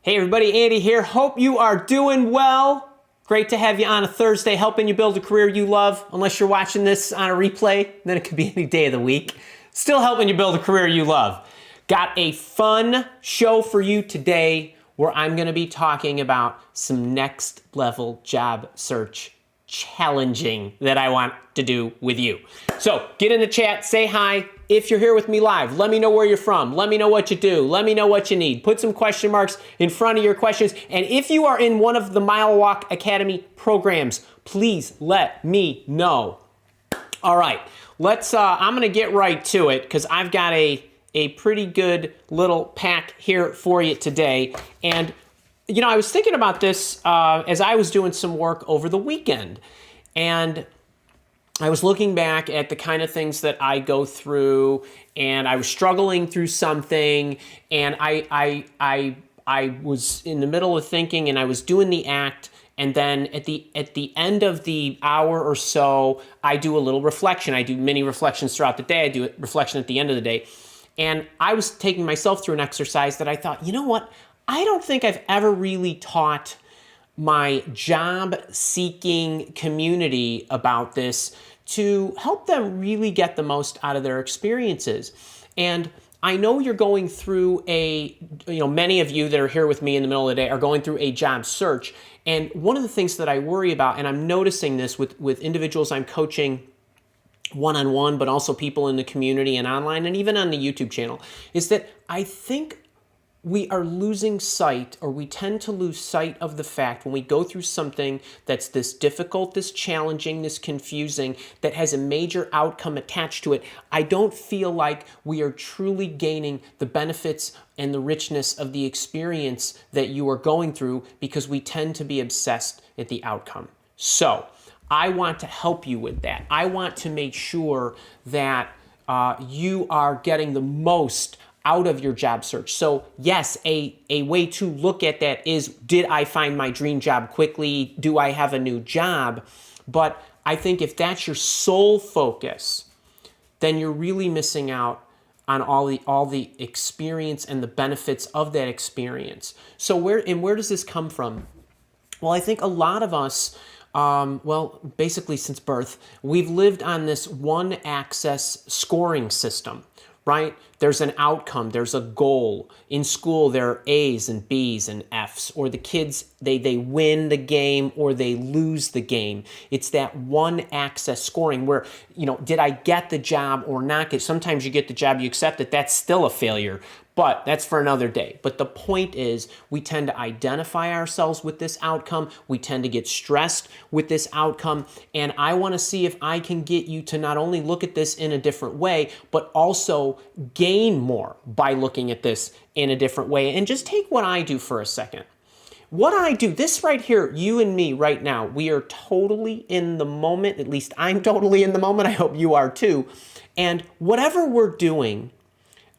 Hey everybody, Andy here. Hope you are doing well. Great to have you on a Thursday, helping you build a career you love. Unless you're watching this on a replay, then it could be any day of the week. Still helping you build a career you love. Got a fun show for you today where I'm going to be talking about some next level job search challenging that I want to do with you. So get in the chat, say hi. If you're here with me live, let me know where you're from. Let me know what you do. Let me know what you need. Put some question marks in front of your questions. And if you are in one of the Mile Walk Academy programs, please let me know. All right, I'm gonna get right to it because I've got a pretty good little pack here for you today. And you know, I was thinking about this as I was doing some work over the weekend, and I was looking back at the kind of things that I go through, and I was struggling through something, and I was in the middle of thinking, and I was doing the act, and then at the end of the hour or so, I do a little reflection. I do many reflections throughout the day. I do a reflection at the end of the day, and I was taking myself through an exercise that I thought, you know what? I don't think I've ever really taught my job-seeking community about this to help them really get the most out of their experiences. And I know you're going through many of you that are here with me in the middle of the day are going through a job search. And one of the things that I worry about, and I'm noticing this with individuals I'm coaching one-on-one, but also people in the community and online and even on the YouTube channel, is that I think we are losing sight, or we tend to lose sight of the fact when we go through something that's this difficult, this challenging, this confusing, that has a major outcome attached to it. I don't feel like we are truly gaining the benefits and the richness of the experience that you are going through because we tend to be obsessed at the outcome. So I want to help you with that. I want to make sure that you are getting the most out of your job search. So yes, a way to look at that is, did I find my dream job quickly? Do I have a new job? But I think if that's your sole focus, then you're really missing out on all the experience and the benefits of that experience. So where does this come from? Well, I think a lot of us, basically since birth, we've lived on this one access scoring system, right? There's an outcome, there's a goal. In school, there are A's and B's and F's, or the kids, they win the game or they lose the game. It's that one access scoring where, did I get the job or not? Sometimes you get the job, you accept it, that's still a failure. But that's for another day. But the point is, we tend to identify ourselves with this outcome. We tend to get stressed with this outcome. And I want to see if I can get you to not only look at this in a different way, but also gain more by looking at this in a different way. And just take what I do for a second. What I do, this right here, you and me right now, we are totally in the moment. At least I'm totally in the moment. I hope you are too. And whatever we're doing,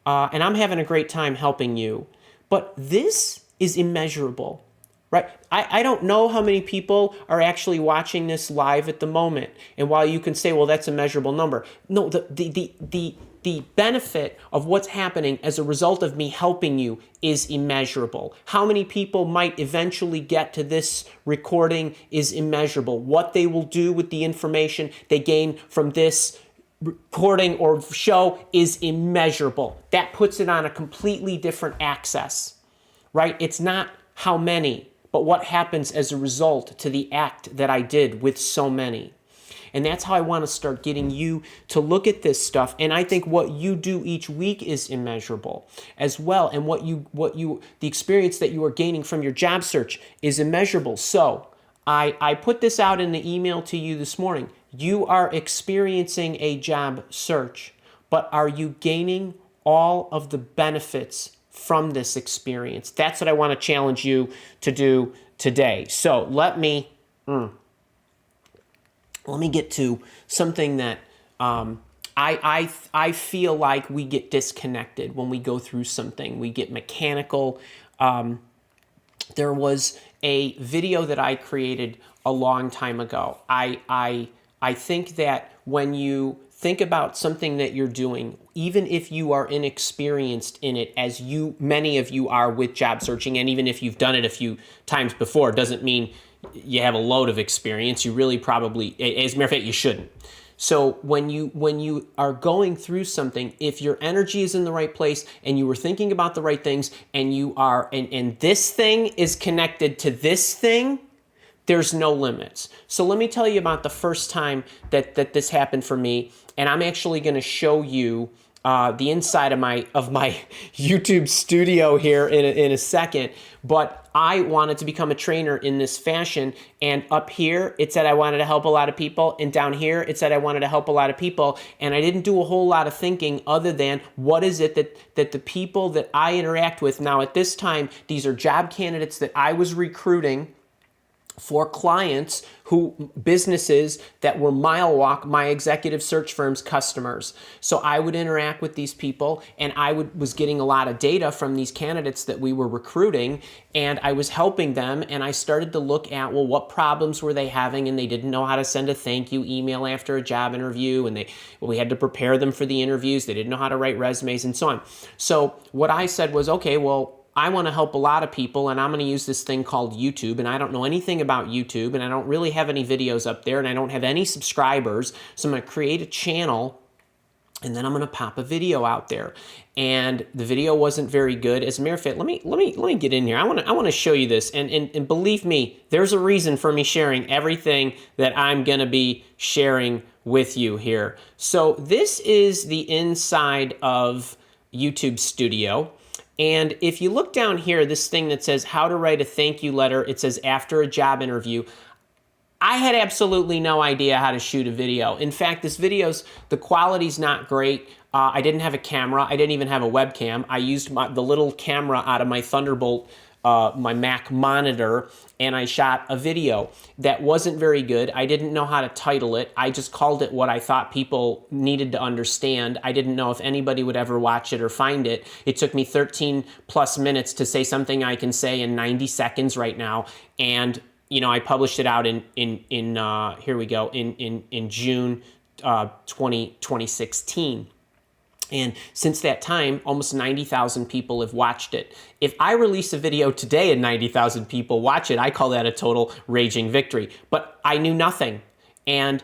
and I'm having a great time helping you, but this is immeasurable, right? I don't know how many people are actually watching this live at the moment. And while you can say, well, that's a measurable number, no, the benefit of what's happening as a result of me helping you is immeasurable. How many people might eventually get to this recording is immeasurable. What they will do with the information they gain from this recording or show is immeasurable. That puts it on a completely different axis, right? It's not how many, but what happens as a result to the act that I did with so many. And that's how I want to start getting you to look at this stuff. And I think what you do each week is immeasurable as well. And the experience that you are gaining from your job search is immeasurable. So I put this out in the email to you this morning. You are experiencing a job search, but are you gaining all of the benefits from this experience? That's what I want to challenge you to do today. So let me get to something that I feel like we get disconnected when we go through something. We get mechanical. There was a video that I created a long time ago. I think that when you think about something that you're doing, even if you are inexperienced in it, as many of you are with job searching, and even if you've done it a few times before, doesn't mean you have a load of experience. You really probably, as a matter of fact, you shouldn't. So when you are going through something, if your energy is in the right place and you were thinking about the right things, and you are, and this thing is connected to this thing, there's no limits. So let me tell you about the first time that this happened for me, and I'm actually going to show you the inside of my YouTube studio here in a second. But I wanted to become a trainer in this fashion, and up here it said I wanted to help a lot of people, and down here it said I wanted to help a lot of people, and I didn't do a whole lot of thinking other than what is it that the people that I interact with now at this time, these are job candidates that I was recruiting for clients, businesses that were Mile Walk, my executive search firm's customers. So I would interact with these people, and I was getting a lot of data from these candidates that we were recruiting, and I was helping them, and I started to look at, well, what problems were they having, and they didn't know how to send a thank you email after a job interview, and we had to prepare them for the interviews. They didn't know how to write resumes and so on. So what I said was, okay, well, I want to help a lot of people, and I'm going to use this thing called YouTube, and I don't know anything about YouTube, and I don't really have any videos up there, and I don't have any subscribers, so I'm going to create a channel, and then I'm going to pop a video out there. And the video wasn't very good. As a matter of fact, let me get in here. I want to show you this, and believe me, there's a reason for me sharing everything that I'm going to be sharing with you here. So this is the inside of YouTube Studio. And if you look down here, this thing that says how to write a thank you letter, it says after a job interview. I had absolutely no idea how to shoot a video. In fact, the quality's not great. I didn't have a camera. I didn't even have a webcam. I used the little camera out of my Thunderbolt, my Mac monitor, and I shot a video that wasn't very good. I didn't know how to title it. I just called it what I thought people needed to understand. I didn't know if anybody would ever watch it or find it. It took me 13 plus minutes to say something I can say in 90 seconds right now. And, I published it out in here we go, in June 2016. And since that time, almost 90,000 people have watched it. If I release a video today and 90,000 people watch it, I call that a total raging victory. But I knew nothing. And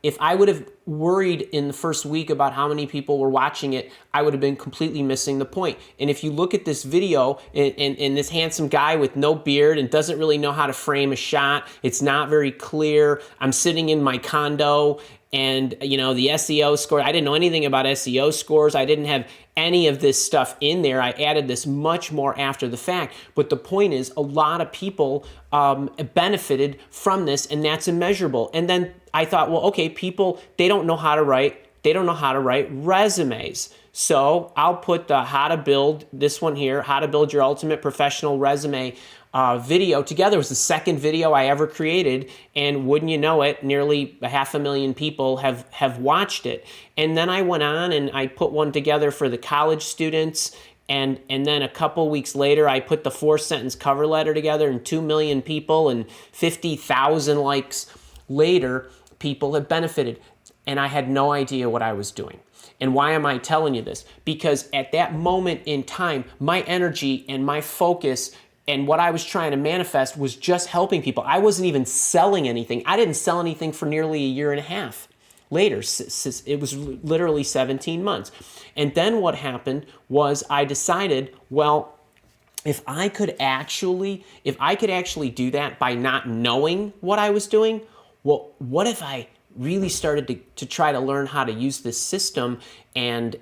if I would have worried in the first week about how many people were watching it, I would have been completely missing the point. And if you look at this video, and this handsome guy with no beard and doesn't really know how to frame a shot, it's not very clear. I'm sitting in my condo, and the SEO score, I didn't know anything about SEO scores. I didn't have any of this stuff in there. I added this much more after the fact. But the point is, a lot of people benefited from this, and that's immeasurable. And then I thought, well, okay, people, they don't know how to write resumes. So I'll put the this one here, how to build your ultimate professional resume video together. It was the second video I ever created, and wouldn't you know it, nearly 500,000 people have watched it. And then I went on and I put one together for the college students, and then a couple weeks later I put the 4-sentence cover letter together, and 2 million people and 50,000 likes later, people have benefited. And I had no idea what I was doing. And why am I telling you this? Because at that moment in time, my energy and my focus and what I was trying to manifest was just helping people. I wasn't even selling anything. I didn't sell anything for nearly a year and a half. Later, it was literally 17 months. And then what happened was I decided, well, if I could actually do that by not knowing what I was doing, well, what if I really started to try to learn how to use this system and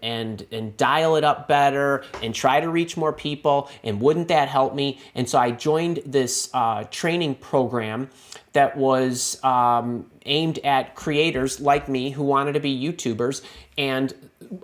dial it up better and try to reach more people, and wouldn't that help me? And so I joined this training program that was aimed at creators like me who wanted to be YouTubers, and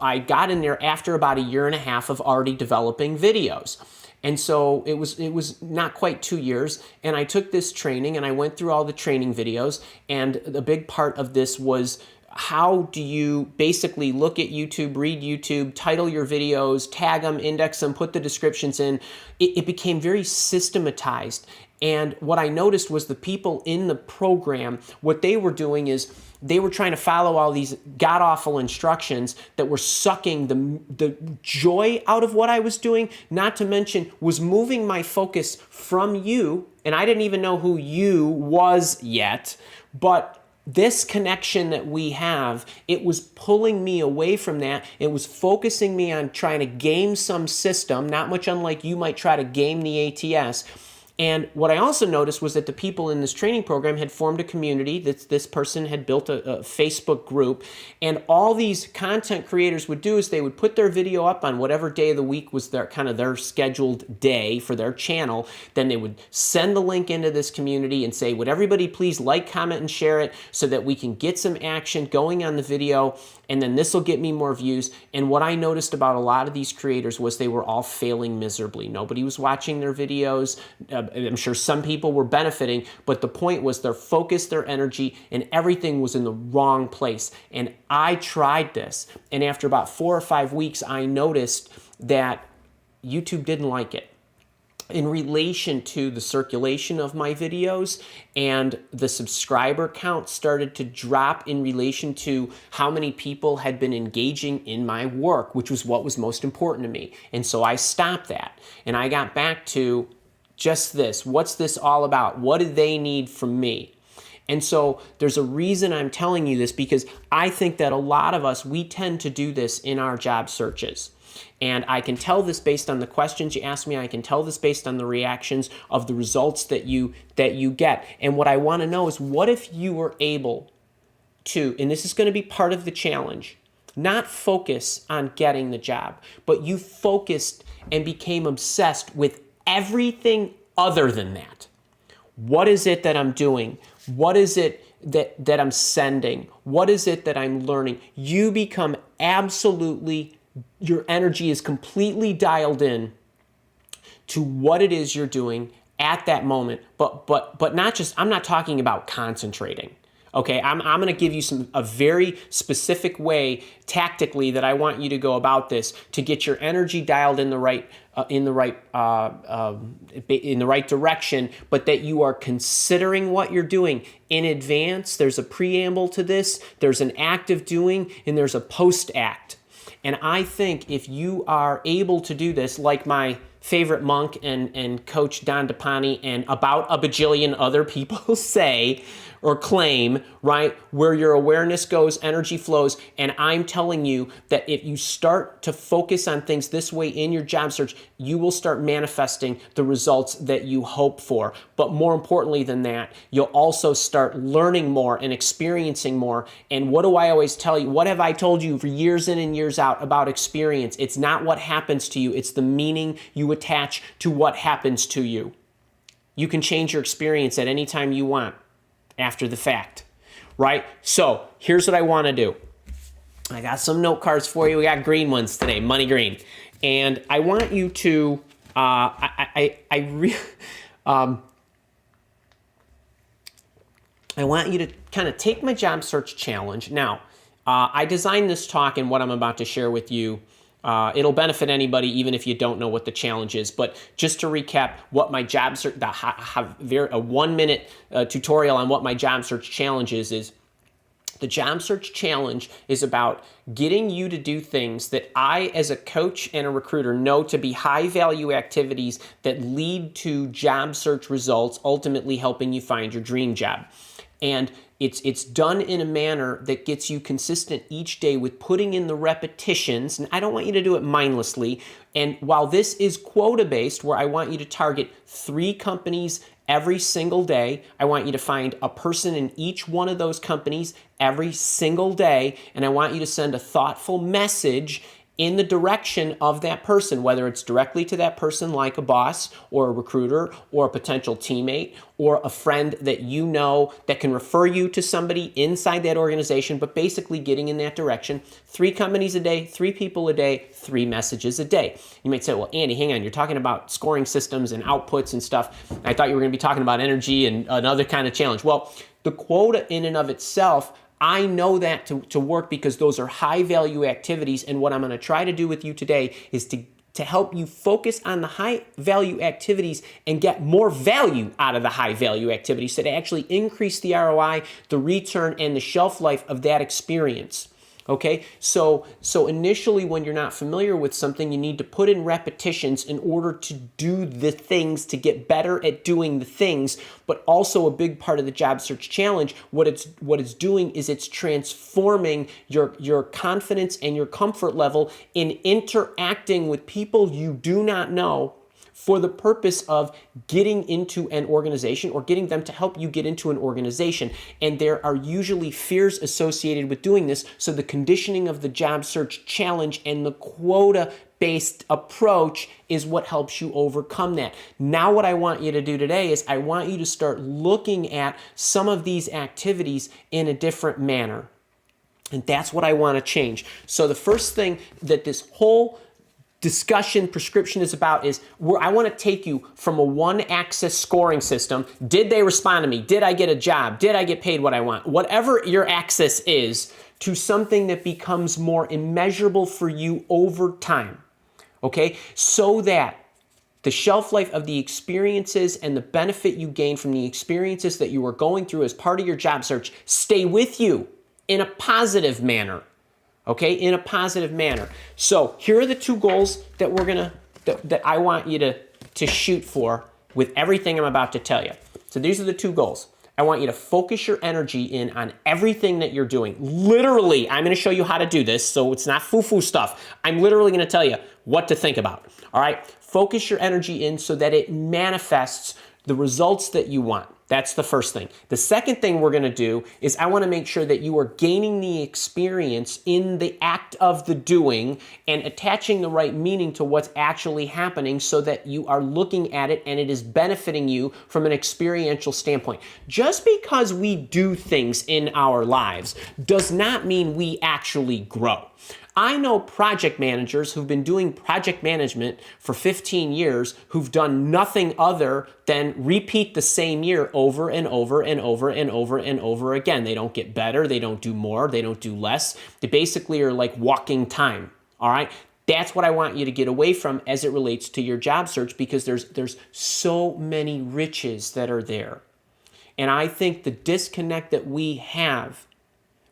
I got in there after about a year and a half of already developing videos. And so it was not quite 2 years, and I took this training and I went through all the training videos, and the big part of this was how do you basically look at YouTube, read YouTube, title your videos, tag them, index them, put the descriptions in. It became very systematized, And what I noticed was the people in the program, what they were doing is they were trying to follow all these god-awful instructions that were sucking the joy out of what I was doing, not to mention was moving my focus from you, and I didn't even know who you was yet, but this connection that we have, it was pulling me away from that. It was focusing me on trying to game some system, not much unlike you might try to game the ATS. And what I also noticed was that the people in this training program had formed a community. That this person had built a Facebook group. And all these content creators would do is they would put their video up on whatever day of the week was their kind of their scheduled day for their channel. Then they would send the link into this community and say, would everybody please like, comment, and share it so that we can get some action going on the video, and then this will get me more views. And what I noticed about a lot of these creators was they were all failing miserably. Nobody was watching their videos. I'm sure some people were benefiting, but the point was their focus, their energy, and everything was in the wrong place. And I tried this, and after about 4 or 5 weeks, I noticed that YouTube didn't like it in relation to the circulation of my videos, and the subscriber count started to drop in relation to how many people had been engaging in my work, which was what was most important to me. And so I stopped that, and I got back to just this. What's this all about? What do they need from me? And so there's a reason I'm telling you this, because I think that a lot of us, we tend to do this in our job searches. And I can tell this based on the questions you ask me. I can tell this based on the reactions of the results that you get. And what I want to know is, what if you were able to, and this is going to be part of the challenge, not focus on getting the job, but you focused and became obsessed with everything other than that. What is it that I'm doing? What is it that I'm sending? What is it that I'm learning? You become absolutely, your energy is completely dialed in to what it is you're doing at that moment. But not just, I'm not talking about concentrating. Okay, I'm going to give you a very specific way tactically that I want you to go about this to get your energy dialed in the right direction, but that you are considering what you're doing in advance. There's a preamble to this. There's an active doing, and there's a post act. And I think if you are able to do this, like my favorite monk and coach Don DePani and about a bajillion other people say or claim, right, where your awareness goes, energy flows. And I'm telling you that if you start to focus on things this way in your job search, you will start manifesting the results that you hope for. But more importantly than that, you'll also start learning more and experiencing more. And what do I always tell you? What have I told you for years in and years out about experience? It's not what happens to you. It's the meaning you attach to what happens to you. You can change your experience at any time you want after the fact, right? So here's what I want to do. I got some note cards for you. We got green ones today, money green. And I want you to, I want you to kind of take my job search challenge. Now, I designed this talk and what I'm about to share with you. It'll benefit anybody, even if you don't know what the challenge is. But just to recap, what my job search, a 1-minute tutorial on what my job search challenge is the job search challenge is about getting you to do things that I, as a coach and a recruiter, know to be high value activities that lead to job search results, ultimately helping you find your dream job. And it's done in a manner that gets you consistent each day with putting in the repetitions. And I don't want you to do it mindlessly. And while this is quota-based, where I want you to target 3 companies every single day, I want you to find a person in each one of those companies every single day. And I want you to send a thoughtful message in the direction of that person, whether it's directly to that person like a boss or a recruiter or a potential teammate or a friend that you know that can refer you to somebody inside that organization, but basically getting in that direction. 3 companies a day, 3 people a day, 3 messages a day. You might say, well, Andy, hang on, you're talking about scoring systems and outputs and stuff. I thought you were going to be talking about energy and another kind of challenge. Well, the quota in and of itself, I know that to work because those are high value activities. And what I'm going to try to do with you today is to to help you focus on the high value activities and get more value out of the high value activities, so to actually increase the ROI, the return, and the shelf life of that experience. Okay, so initially when you're not familiar with something, you need to put in repetitions in order to do the things, to get better at doing the things. But also a big part of the Job Search Challenge, what it's doing is it's transforming your confidence and your comfort level in interacting with people you do not know, for the purpose of getting into an organization or getting them to help you get into an organization. And there are usually fears associated with doing this. So the conditioning of the Job Search Challenge and the quota-based approach is what helps you overcome that. Now what I want you to do today is I want you to start looking at some of these activities in a different manner. And that's what I want to change. So the first thing that this whole discussion prescription is about is where I want to take you from a one-axis scoring system. Did they respond to me? Did I get a job? Did I get paid what I want? Whatever your axis is, to something that becomes more immeasurable for you over time. Okay? So that the shelf life of the experiences and the benefit you gain from the experiences that you are going through as part of your job search stay with you in a positive manner. Okay, in a positive manner. So here are the two goals that that I want you to shoot for with everything I'm about to tell you. So these are the two goals. I want you to focus your energy in on everything that you're doing. Literally, I'm going to show you how to do this, so it's not foo-foo stuff. I'm literally going to tell you what to think about. All right, focus your energy in so that it manifests the results that you want. That's the first thing. The second thing we're going to do is I want to make sure that you are gaining the experience in the act of the doing and attaching the right meaning to what's actually happening so that you are looking at it and it is benefiting you from an experiential standpoint. Just because we do things in our lives does not mean we actually grow. I know project managers who've been doing project management for 15 years who've done nothing other than repeat the same year over and over and over and over and over again. They don't get better, they don't do more, they don't do less. They basically are like walking time, all right? That's what I want you to get away from as it relates to your job search, because there's so many riches that are there. And I think the disconnect that we have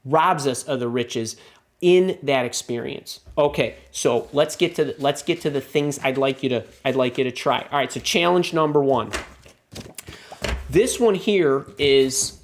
robs us of the riches in that experience. Okay, so let's get to the things I'd like you to try. All right, so challenge number 1. This one here is,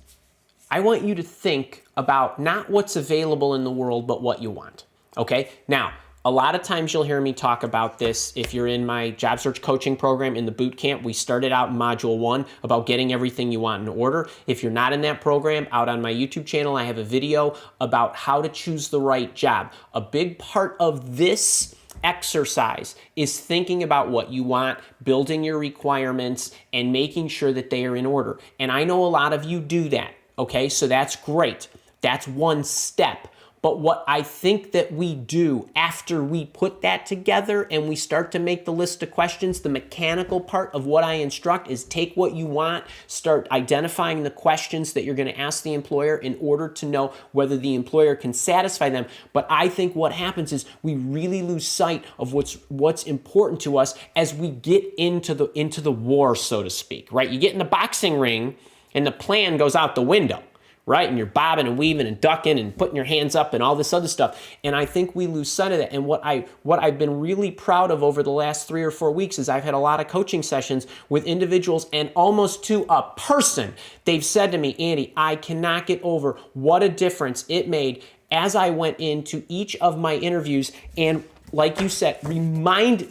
I want you to think about not what's available in the world, but what you want. Okay, now a lot of times you'll hear me talk about this if you're in my job search coaching program in the boot camp. We started out in module 1 about getting everything you want in order. If you're not in that program, out on my YouTube channel, I have a video about how to choose the right job. A big part of this exercise is thinking about what you want, building your requirements, and making sure that they are in order. And I know a lot of you do that, okay? So that's great. That's one step. But what I think that we do after we put that together and we start to make the list of questions, the mechanical part of what I instruct is take what you want, start identifying the questions that you're going to ask the employer in order to know whether the employer can satisfy them. But I think what happens is we really lose sight of what's important to us as we get into the war, so to speak, right? You get in the boxing ring and the plan goes out the window. Right? And you're bobbing and weaving and ducking and putting your hands up and all this other stuff. And I think we lose sight of that. And what I've been really proud of over the last 3 or 4 weeks is I've had a lot of coaching sessions with individuals, and almost to a person, they've said to me, Andy, I cannot get over what a difference it made as I went into each of my interviews and, like you said, reminded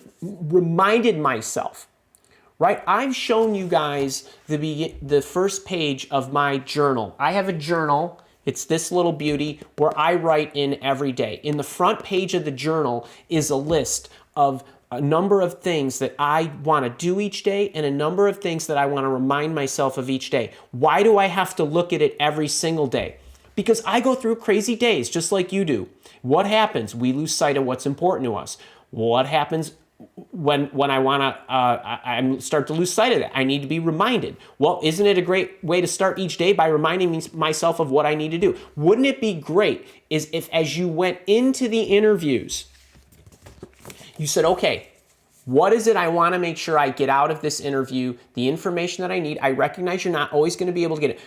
myself. Right? I've shown you guys the first page of my journal. I have a journal. It's this little beauty where I write in every day. In the front page of the journal is a list of a number of things that I want to do each day and a number of things that I want to remind myself of each day. Why do I have to look at it every single day? Because I go through crazy days just like you do. What happens? We lose sight of what's important to us. What happens when I want to I start to lose sight of that? I need to be reminded. Well, isn't it a great way to start each day by reminding myself of what I need to do? Wouldn't it be great is if as you went into the interviews, you said, okay, What is it I want to make sure I get out of this interview? The information that I need. I recognize you're not always going to be able to get it,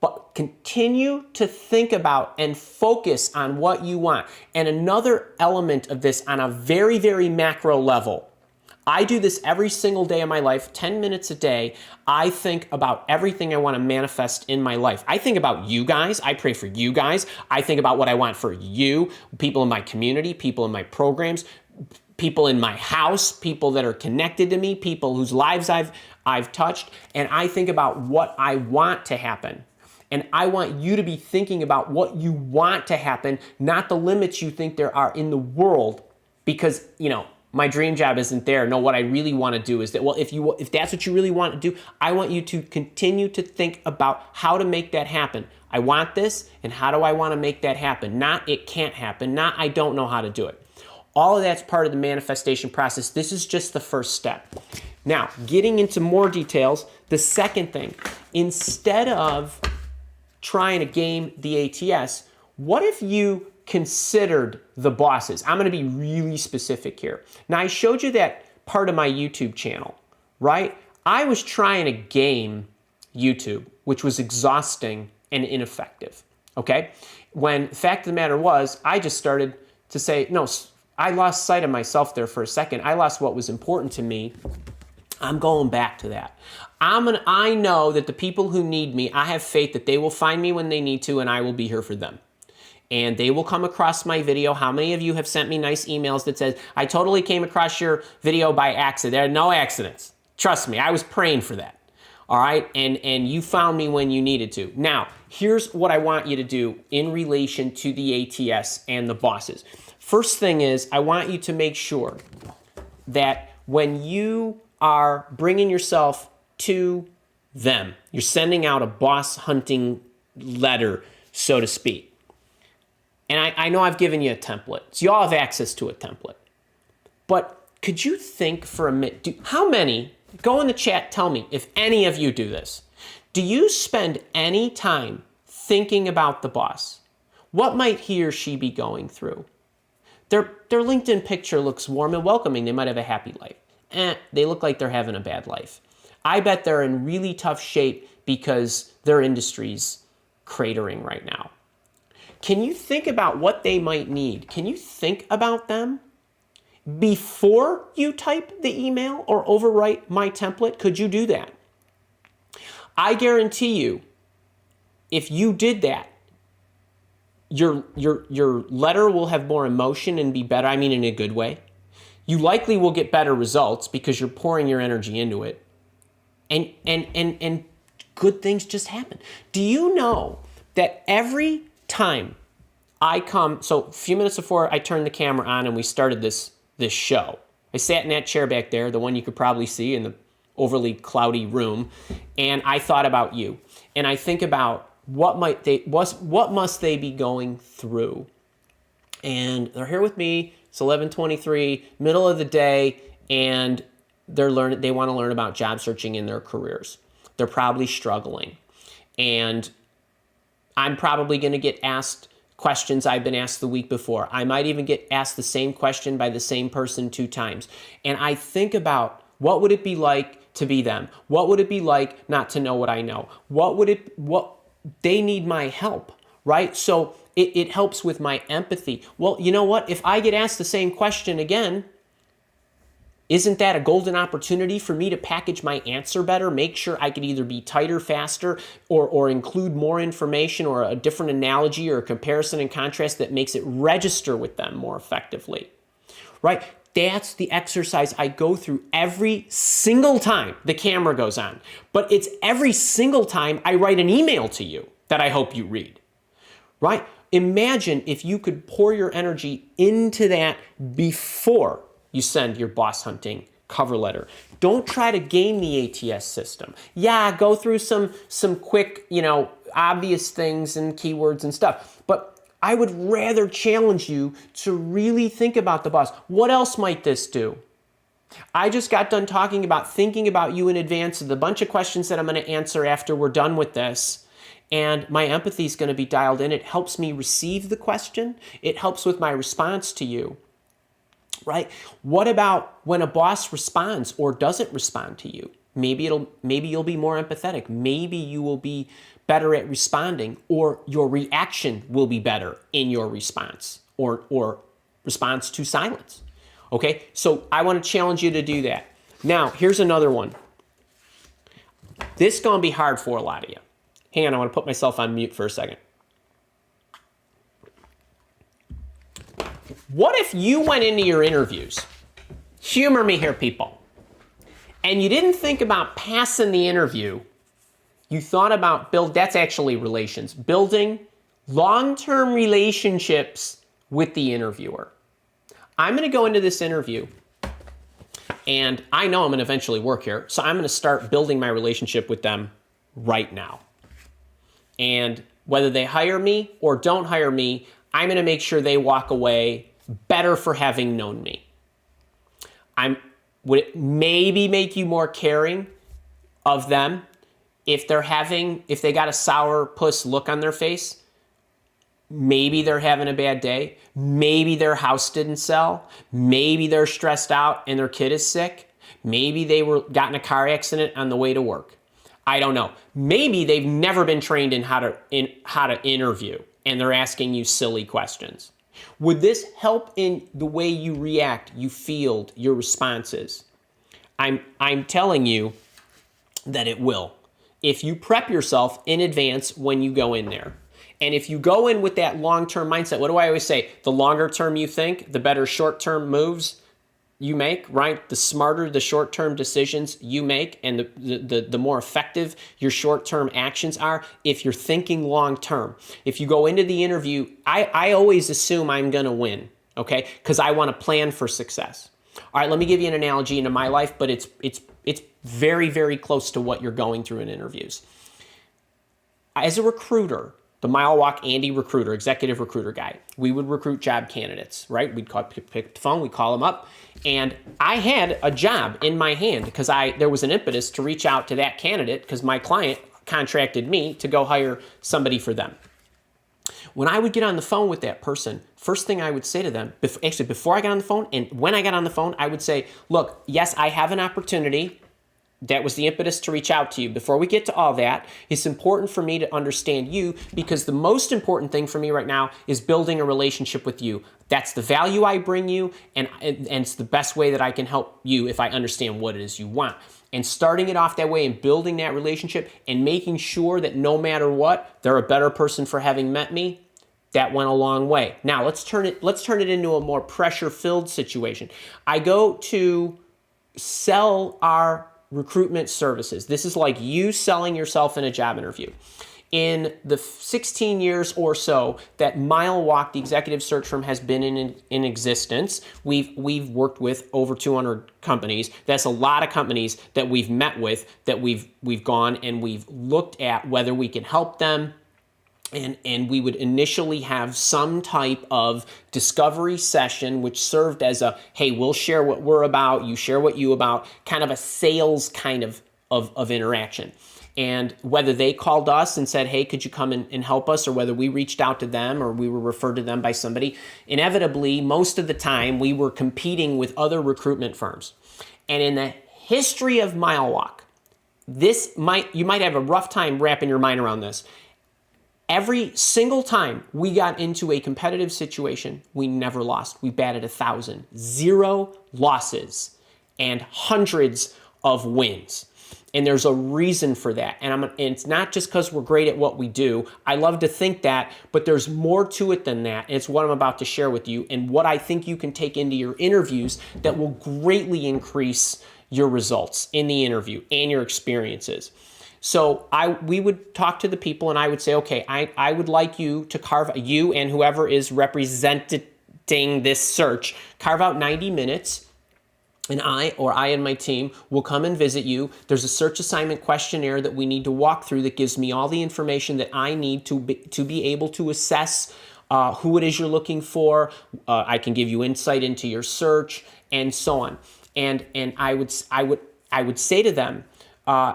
but continue to think about and focus on what you want. And another element of this on a very, very macro level, I do this every single day of my life, 10 minutes a day. I think about everything I want to manifest in my life. I think about you guys. I pray for you guys. I think about what I want for you, people in my community, people in my programs, people in my house, people that are connected to me, people whose lives I've touched. And I think about what I want to happen. And I want you to be thinking about what you want to happen, not the limits you think there are in the world, because, my dream job isn't there. No, what I really want to do is that, well, if that's what you really want to do, I want you to continue to think about how to make that happen. I want this, and how do I want to make that happen? Not it can't happen, not I don't know how to do it. All of that's part of the manifestation process. This is just the first step. Now, getting into more details, the second thing, instead of trying to game the ATS, what if you considered the bosses? I'm going to be really specific here. Now, I showed you that part of my YouTube channel, right? I was trying to game YouTube, which was exhausting and ineffective, okay? When the fact of the matter was, I just started to say, no, I lost sight of myself there for a second. I lost what was important to me. I'm going back to that. I know that the people who need me, I have faith that they will find me when they need to, and I will be here for them. And they will come across my video. How many of you have sent me nice emails that says, I totally came across your video by accident? There are no accidents. Trust me, I was praying for that. All right, and you found me when you needed to. Now, here's what I want you to do in relation to the ATS and the bosses. First thing is, I want you to make sure that when you are bringing yourself to them, you're sending out a boss hunting letter, so to speak. And I know I've given you a template, so you all have access to a template. But could you think for a minute, how many, go in the chat, tell me if any of you do this. Do you spend any time thinking about the boss? What might he or she be going through? Their LinkedIn picture looks warm and welcoming. They might have a happy life. They look like they're having a bad life. I bet they're in really tough shape because their industry's cratering right now. Can you think about what they might need? Can you think about them before you type the email or overwrite my template? Could you do that? I guarantee you, if you did that, your letter will have more emotion and be better. I mean, in a good way. You likely will get better results because you're pouring your energy into it. And good things just happen. Do you know that every time I come, so a few minutes before I turned the camera on and we started this show, I sat in that chair back there, the one you could probably see in the overly cloudy room, and I thought about you. And I think about what must they be going through? And they're here with me. It's 11:23, middle of the day, and they want to learn about job searching in their careers. They're probably struggling. And I'm probably going to get asked questions I've been asked the week before. I might even get asked the same question by the same person 2 times. And I think about, what would it be like to be them? What would it be like not to know what I know? What they need my help, right? So it helps with my empathy. Well, you know what? If I get asked the same question again, isn't that a golden opportunity for me to package my answer better, make sure I could either be tighter, faster, or include more information or a different analogy or a comparison and contrast that makes it register with them more effectively, right? That's the exercise I go through every single time the camera goes on. But it's every single time I write an email to you that I hope you read, right? Imagine if you could pour your energy into that before you send your boss hunting cover letter. Don't try to game the ATS system. Yeah, go through some quick, obvious things and keywords and stuff. But I would rather challenge you to really think about the boss. What else might this do? I just got done talking about thinking about you in advance of the bunch of questions that I'm going to answer after we're done with this. And my empathy is going to be dialed in. It helps me receive the question. It helps with my response to you. right? What about when a boss responds or doesn't respond to you? Maybe you'll be more empathetic. Maybe you will be better at responding, or your reaction will be better in your response or response to silence. Okay? So I want to challenge you to do that. Now, here's another one. This is going to be hard for a lot of you. Hang on, I want to put myself on mute for a second. What if you went into your interviews, humor me here, people, and you didn't think about passing the interview, you thought about that's actually relations, building long-term relationships with the interviewer. I'm going to go into this interview, and I know I'm going to eventually work here, so I'm going to start building my relationship with them right now. And whether they hire me or don't hire me, I'm going to make sure they walk away better for having known me. Would it maybe make you more caring of them if they got a sourpuss look on their face? Maybe they're having a bad day. Maybe their house didn't sell. Maybe they're stressed out and their kid is sick. Maybe they got in a car accident on the way to work. I don't know. Maybe they've never been trained in how to interview and they're asking you silly questions. Would this help in the way you react, you field your responses? I'm telling you that it will. If you prep yourself in advance when you go in there. And if you go in with that long-term mindset, what do I always say? The longer term you think, the better short-term moves you make, right? The smarter the short-term decisions you make and the more effective your short-term actions are if you're thinking long-term. If you go into the interview, I always assume I'm going to win, okay? Because I want to plan for success. All right, let me give you an analogy into my life, but it's very, very close to what you're going through in interviews. As a recruiter, the Mile Walk Andy recruiter, executive recruiter guy, we would recruit job candidates, right? We'd pick the phone, we'd call them up, and I had a job in my hand because there was an impetus to reach out to that candidate because my client contracted me to go hire somebody for them. When I would get on the phone with that person, first thing I would say to them, before I got on the phone and when I got on the phone, I would say, look, yes, I have an opportunity. That was the impetus to reach out to you. Before we get to all that, it's important for me to understand you because the most important thing for me right now is building a relationship with you. That's the value I bring you, and it's the best way that I can help you if I understand what it is you want. And starting it off that way and building that relationship and making sure that no matter what, they're a better person for having met me, that went a long way. Now, let's turn it into a more pressure-filled situation. I go to sell our recruitment services. This is like you selling yourself in a job interview. In the 16 years or so that Mile Walk, the executive search firm, has been in existence, we've worked with over 200 companies. That's a lot of companies that we've met with, that we've gone and we've looked at whether we can help them. And we would initially have some type of discovery session, which served as a, hey, we'll share what we're about, you share what you about, kind of a sales kind of interaction. And whether they called us and said, hey, could you come and help us, or whether we reached out to them or we were referred to them by somebody, inevitably, most of the time, we were competing with other recruitment firms. And in the history of Mile Walk, you might have a rough time wrapping your mind around this. Every single time we got into a competitive situation, we never lost. We batted 1,000. 0 losses and hundreds of wins. And there's a reason for that. And it's not just because we're great at what we do. I love to think that, but there's more to it than that. And it's what I'm about to share with you and what I think you can take into your interviews that will greatly increase your results in the interview and your experiences. So we would talk to the people and I would say, okay, I would like you to you and whoever is representing this search, carve out 90 minutes and I and my team will come and visit you. There's a search assignment questionnaire that we need to walk through that gives me all the information that I need to be able to assess who it is you're looking for. I can give you insight into your search and so on. And I would say to them,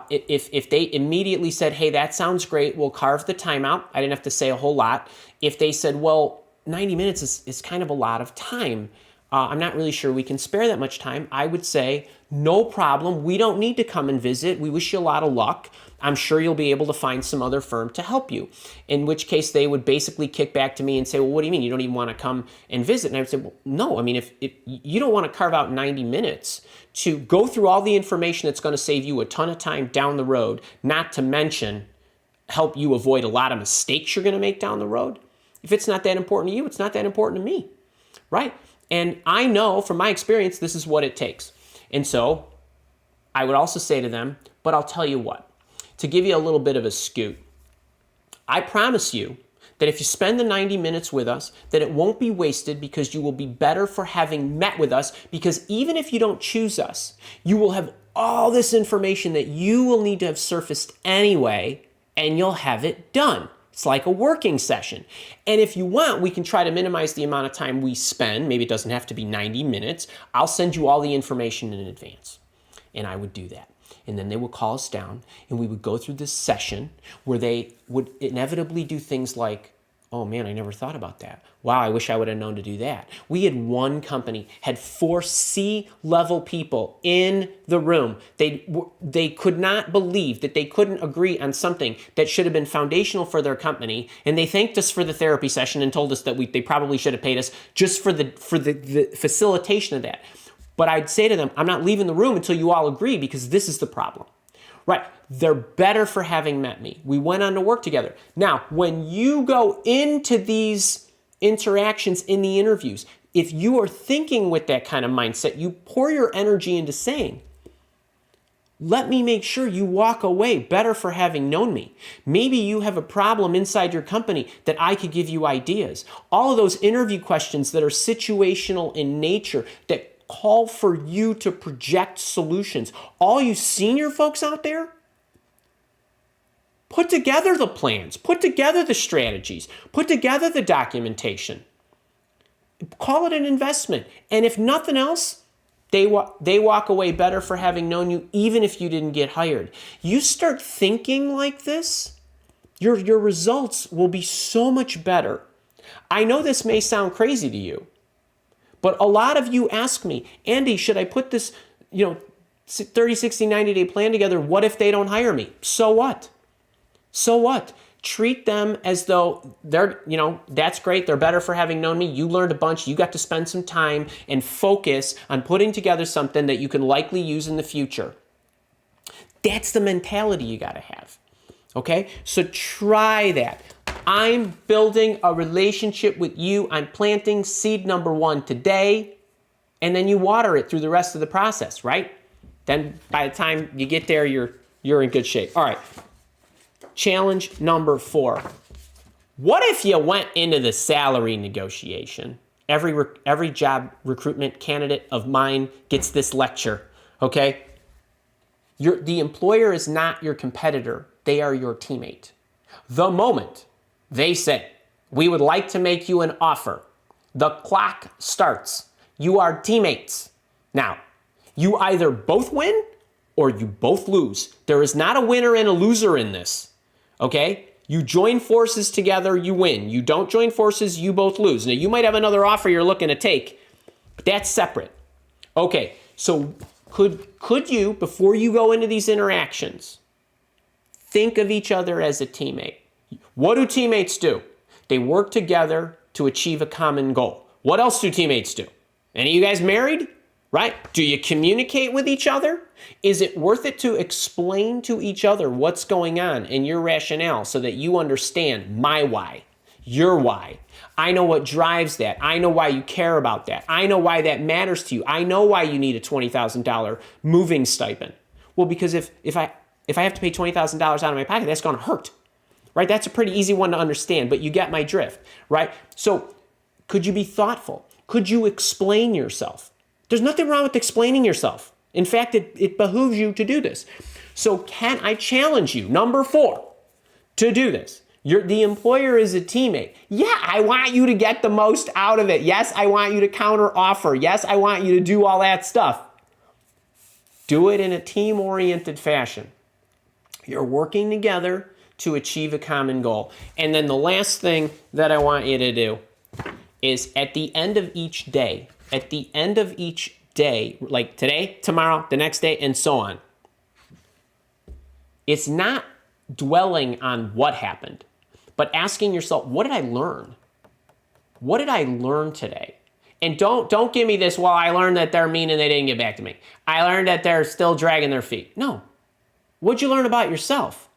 if they immediately said, hey, that sounds great, we'll carve the time out. I didn't have to say a whole lot. If they said, well, 90 minutes is kind of a lot of time. I'm not really sure we can spare that much time. I would say, no problem. We don't need to come and visit. We wish you a lot of luck. I'm sure you'll be able to find some other firm to help you. In which case they would basically kick back to me and say, well, what do you mean? You don't even want to come and visit? And I would say, well, no. I mean, if you don't want to carve out 90 minutes to go through all the information that's going to save you a ton of time down the road, not to mention help you avoid a lot of mistakes you're going to make down the road. If it's not that important to you, it's not that important to me, right? And I know from my experience, this is what it takes. And so I would also say to them, but I'll tell you what, to give you a little bit of a scoot, I promise you that if you spend the 90 minutes with us, that it won't be wasted because you will be better for having met with us, because even if you don't choose us, you will have all this information that you will need to have surfaced anyway, and you'll have it done. It's like a working session. And if you want, we can try to minimize the amount of time we spend. Maybe it doesn't have to be 90 minutes. I'll send you all the information in advance. And I would do that. And then they would call us down and we would go through this session where they would inevitably do things like, oh man, I never thought about that. Wow, I wish I would have known to do that. We had one company, had 4 C-level people in the room. They could not believe that they couldn't agree on something that should have been foundational for their company, and they thanked us for the therapy session and told us that they probably should have paid us just for the facilitation of that. But I'd say to them, I'm not leaving the room until you all agree, because this is the problem. Right, they're better for having met me. We went on to work together. Now, when you go into these interactions in the interviews, if you are thinking with that kind of mindset, you pour your energy into saying, let me make sure you walk away better for having known me. Maybe you have a problem inside your company that I could give you ideas. All of those interview questions that are situational in nature, that call for you to project solutions. All you senior folks out there, put together the plans, put together the strategies, put together the documentation. Call it an investment. And if nothing else, they walk away better for having known you, even if you didn't get hired. You start thinking like this, your results will be so much better. I know this may sound crazy to you, but a lot of you ask me, Andy, should I put this, 30, 60, 90-day plan together? What if they don't hire me? So what? So what? Treat them as though they're, that's great. They're better for having known me. You learned a bunch. You got to spend some time and focus on putting together something that you can likely use in the future. That's the mentality you got to have. Okay? So try that. I'm building a relationship with you. I'm planting seed number 1 today, and then you water it through the rest of the process, right? Then by the time you get there, you're in good shape. All right. Challenge number 4. What if you went into the salary negotiation? Every job recruitment candidate of mine gets this lecture, okay? The employer is not your competitor. They are your teammate. The moment they say, we would like to make you an offer, the clock starts. You are teammates. Now, you either both win or you both lose. There is not a winner and a loser in this, okay? You join forces together, you win. You don't join forces, you both lose. Now, you might have another offer you're looking to take, but that's separate. Okay, so could you, before you go into these interactions, think of each other as a teammate? What do teammates do? They work together to achieve a common goal. What else do teammates do? Any of you guys married? Right? Do you communicate with each other? Is it worth it to explain to each other what's going on and your rationale so that you understand my why, your why? I know what drives that. I know why you care about that. I know why that matters to you. I know why you need a $20,000 moving stipend. Well, because if I have to pay $20,000 out of my pocket, that's going to hurt. Right? That's a pretty easy one to understand, but you get my drift, right? So could you be thoughtful? Could you explain yourself? There's nothing wrong with explaining yourself. In fact, it behooves you to do this. So can I challenge you, number 4, to do this? The employer is a teammate. Yeah, I want you to get the most out of it. Yes, I want you to counter offer. Yes, I want you to do all that stuff. Do it in a team-oriented fashion. You're working together to achieve a common goal. And then the last thing that I want you to do is at the end of each day, at the end of each day, like today, tomorrow, the next day, and so on, it's not dwelling on what happened, but asking yourself, what did I learn? What did I learn today? And don't give me this, well, I learned that they're mean and they didn't get back to me. I learned that they're still dragging their feet. No. What'd you learn about yourself?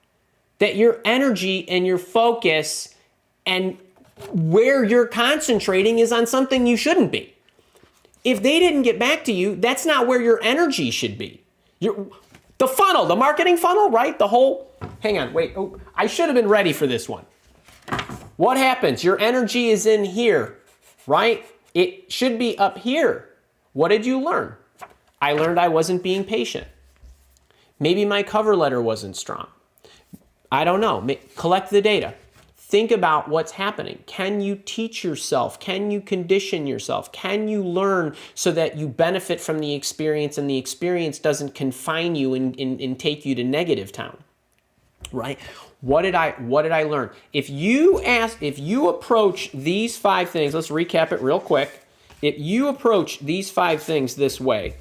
That your energy and your focus and where you're concentrating is on something you shouldn't be. If they didn't get back to you, that's not where your energy should be. The funnel, the marketing funnel, right? The whole, hang on, wait, oh, I should have been ready for this one. What happens? Your energy is in here, right? It should be up here. What did you learn? I learned I wasn't being patient. Maybe my cover letter wasn't strong. I don't know. Collect the data. Think about what's happening. Can you teach yourself? Can you condition yourself? Can you learn so that you benefit from the experience and the experience doesn't confine you and take you to negative town? Right? What did I learn? If you approach these 5 things, let's recap it real quick. If you approach these 5 things this way,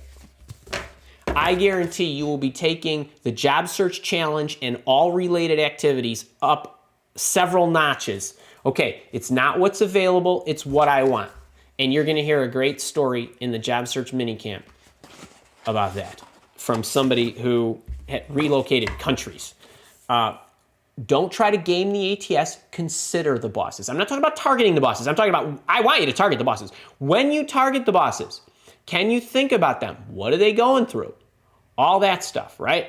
I guarantee you will be taking the job search challenge and all related activities up several notches. Okay, it's not what's available, it's what I want. And you're gonna hear a great story in the job search minicamp about that from somebody who had relocated countries. Don't try to game the ATS, consider the bosses. I'm not talking about targeting the bosses. I'm talking about, I want you to target the bosses. When you target the bosses, can you think about them? What are they going through? All that stuff, right?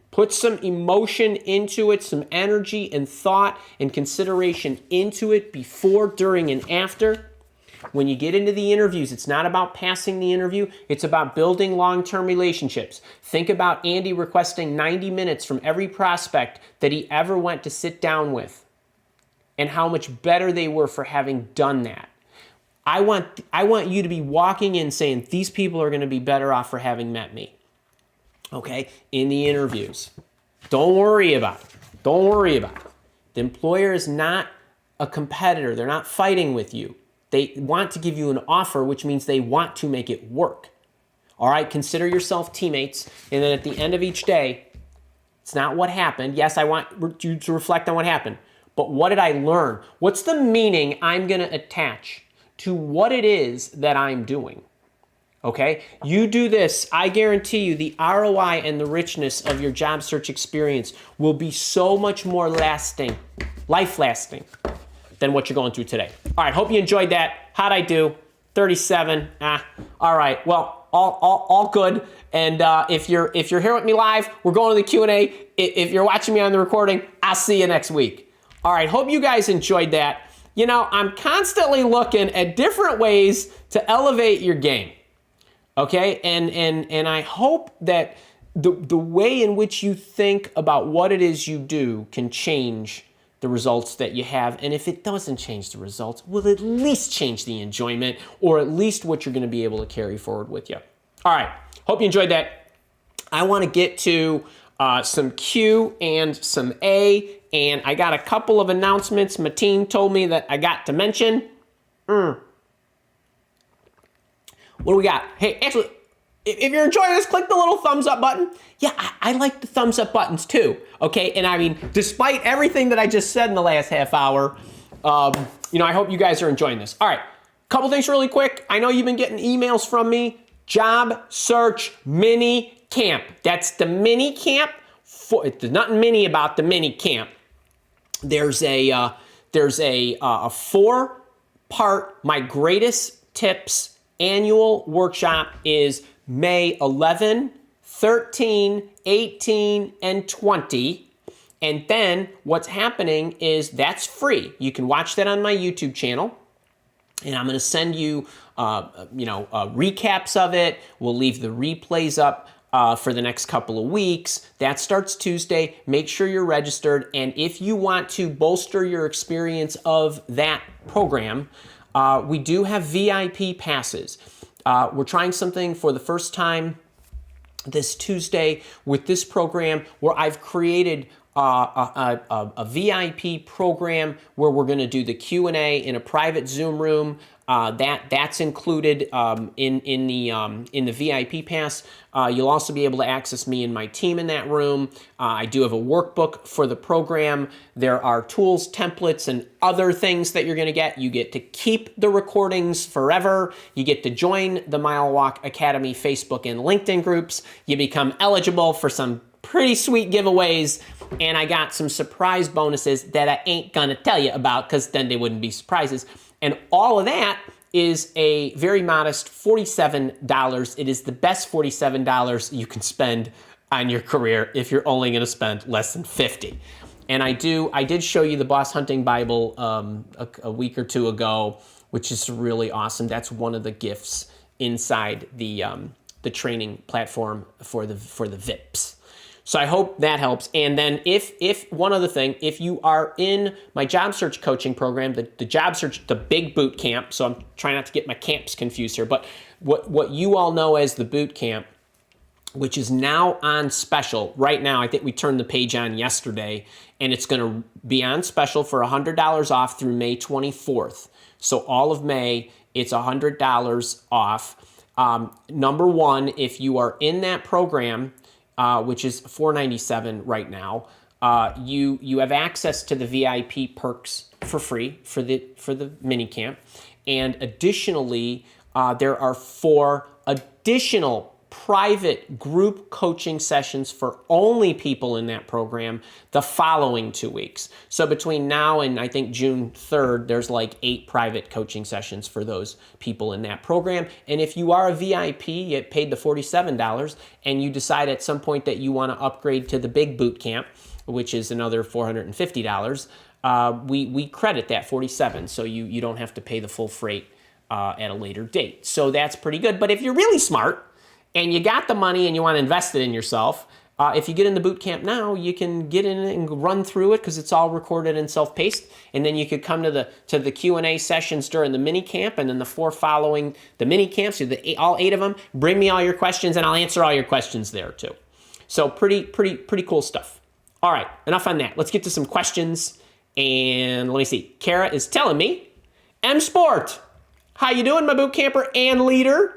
Put some emotion into it, some energy and thought and consideration into it before, during, and after. When you get into the interviews, it's not about passing the interview. It's about building long-term relationships. Think about Andy requesting 90 minutes from every prospect that he ever went to sit down with and how much better they were for having done that. I want you to be walking in saying, these people are going to be better off for having met me. Okay, in the interviews. Don't worry about it. Don't worry about it. The employer is not a competitor. They're not fighting with you. They want to give you an offer, which means they want to make it work. All right, consider yourself teammates. And then at the end of each day, it's not what happened. Yes, I want you to reflect on what happened. But what did I learn? What's the meaning I'm going to attach to what it is that I'm doing? Okay, you do this, I guarantee you the ROI and the richness of your job search experience will be so much more lasting, life-lasting, than what you're going through today. All right, hope you enjoyed that. How'd I do? 37. All right, well, all good. And if you're here with me live, we're going to the Q&A. If you're watching me on the recording, I'll see you next week. All right, hope you guys enjoyed that. You know, I'm constantly looking at different ways to elevate your game. Okay, and I hope that the way in which you think about what it is you do can change the results that you have. And if it doesn't change the results, will at least change the enjoyment or at least what you're going to be able to carry forward with you. All right, hope you enjoyed that. I want to get to some Q and some A, and I got a couple of announcements my team told me that I got to mention. What do we got? Hey, actually, if you're enjoying this, click the little thumbs up button. Yeah, I like the thumbs up buttons too, okay? And I mean, despite everything that I just said in the last half hour, you know, I hope you guys are enjoying this. All right, couple things really quick. I know you've been getting emails from me. Job Search Mini Camp. That's the mini camp. There's nothing mini about the mini camp. There's a 4-part My Greatest Tips annual workshop is May 11, 13, 18, and 20. And then what's happening is that's free. You can watch that on my YouTube channel. And I'm going to send you, recaps of it. We'll leave the replays up for the next couple of weeks. That starts Tuesday. Make sure you're registered. And if you want to bolster your experience of that program, we do have VIP passes. We're trying something for the first time this Tuesday with this program where I've created a VIP program where we're going to do the Q&A in a private Zoom room. That's included in the VIP pass. You'll also be able to access me and my team in that room. I do have a workbook for the program. There are tools, templates, and other things that you're going to get. You get to keep the recordings forever. You get to join the Mile Walk Academy Facebook and LinkedIn groups. You become eligible for some pretty sweet giveaways, and I got some surprise bonuses that I ain't gonna tell you about because then they wouldn't be surprises. And all of that is a very modest $47. It is the best $47 you can spend on your career if you're only gonna spend less than $50. And I did show you the Boss Hunting Bible a week or two ago, which is really awesome. That's one of the gifts inside the training platform for the VIPs. So I hope that helps. And then if one other thing, if you are in my job search coaching program, the job search, the big boot camp, so I'm trying not to get my camps confused here, but what you all know as the boot camp, which is now on special right now. I think we turned the page on yesterday, and it's going to be on special for $100 off through May 24th. So all of May, it's $100 off. Number one, if you are in that program, which is $497 right now, you have access to the VIP perks for free for the mini camp, and additionally, there are 4 additional private group coaching sessions for only people in that program the following 2 weeks. So between now and I think June 3rd, there's like 8 private coaching sessions for those people in that program. And if you are a VIP, you paid the $47, and you decide at some point that you want to upgrade to the big boot camp, which is another $450, we credit that $47, so you don't have to pay the full freight at a later date. So that's pretty good. But if you're really smart and you got the money and you want to invest it in yourself, if you get in the boot camp now, you can get in and run through it because it's all recorded and self-paced. And then you could come to the Q&A sessions during the mini camp, and then the 4 following the mini camps, all 8 of them. Bring me all your questions, and I'll answer all your questions there too. So pretty cool stuff. All right, enough on that. Let's get to some questions. And let me see. Kara is telling me, M Sport, how you doing, my boot camper and leader?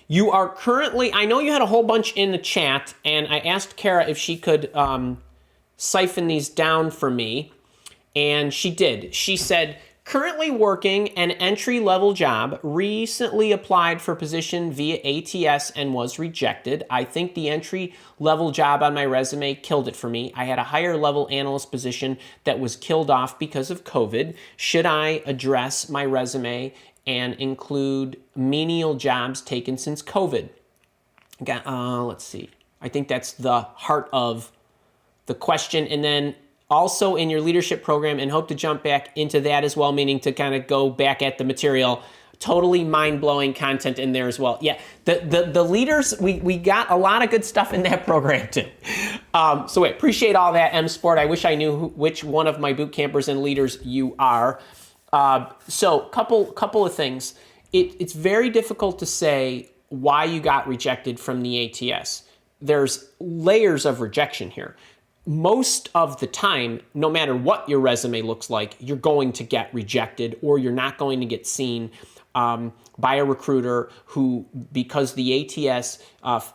You are currently, I know you had a whole bunch in the chat, and I asked Kara if she could siphon these down for me, and she did. She said, currently working an entry-level job, recently applied for position via ATS and was rejected. I think the entry-level job on my resume killed it for me. I had a higher-level analyst position that was killed off because of COVID. Should I address my resume and include menial jobs taken since COVID? Let's see. I think that's the heart of the question. And then also in your leadership program, and hope to jump back into that as well, meaning to kind of go back at the material. Totally mind-blowing content in there as well. Yeah, the leaders, we got a lot of good stuff in that program too. So wait, appreciate all that, M Sport. I wish I knew which one of my boot campers and leaders you are. So couple of things. It's very difficult to say why you got rejected from the ATS. There's layers of rejection here. Most of the time, no matter what your resume looks like, you're going to get rejected, or you're not going to get seen by a recruiter who, because the ATS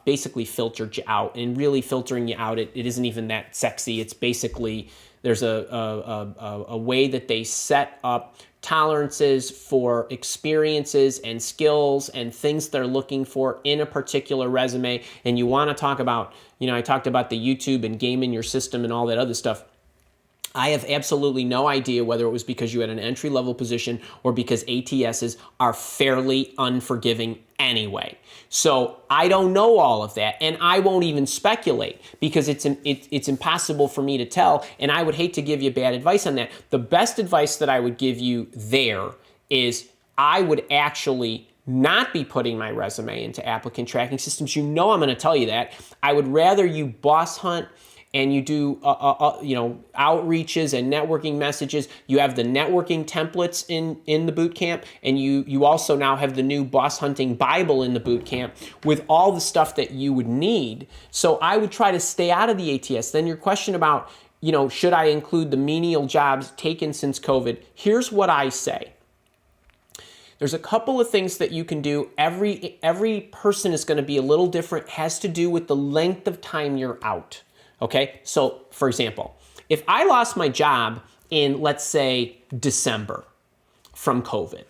basically filtered you out, and really filtering you out, it isn't even that sexy. It's basically, there's a way that they set up tolerances for experiences and skills and things they're looking for in a particular resume. And you want to talk about, I talked about the YouTube and game in your system and all that other stuff. I have absolutely no idea whether it was because you had an entry-level position or because ATSs are fairly unforgiving anyway. So I don't know all of that, and I won't even speculate because it's impossible for me to tell, and I would hate to give you bad advice on that. The best advice that I would give you there is I would actually not be putting my resume into applicant tracking systems. I'm going to tell you that. I would rather you boss hunt and you do outreaches and networking messages. You have the networking templates in the boot camp, and you also now have the new Boss Hunting Bible in the boot camp with all the stuff that you would need. So I would try to stay out of the ATS. Then your question about, should I include the menial jobs taken since COVID? Here's what I say. There's a couple of things that you can do. Every person is going to be a little different. It has to do with the length of time you're out. Okay? So, for example, if I lost my job in, let's say, December from COVID,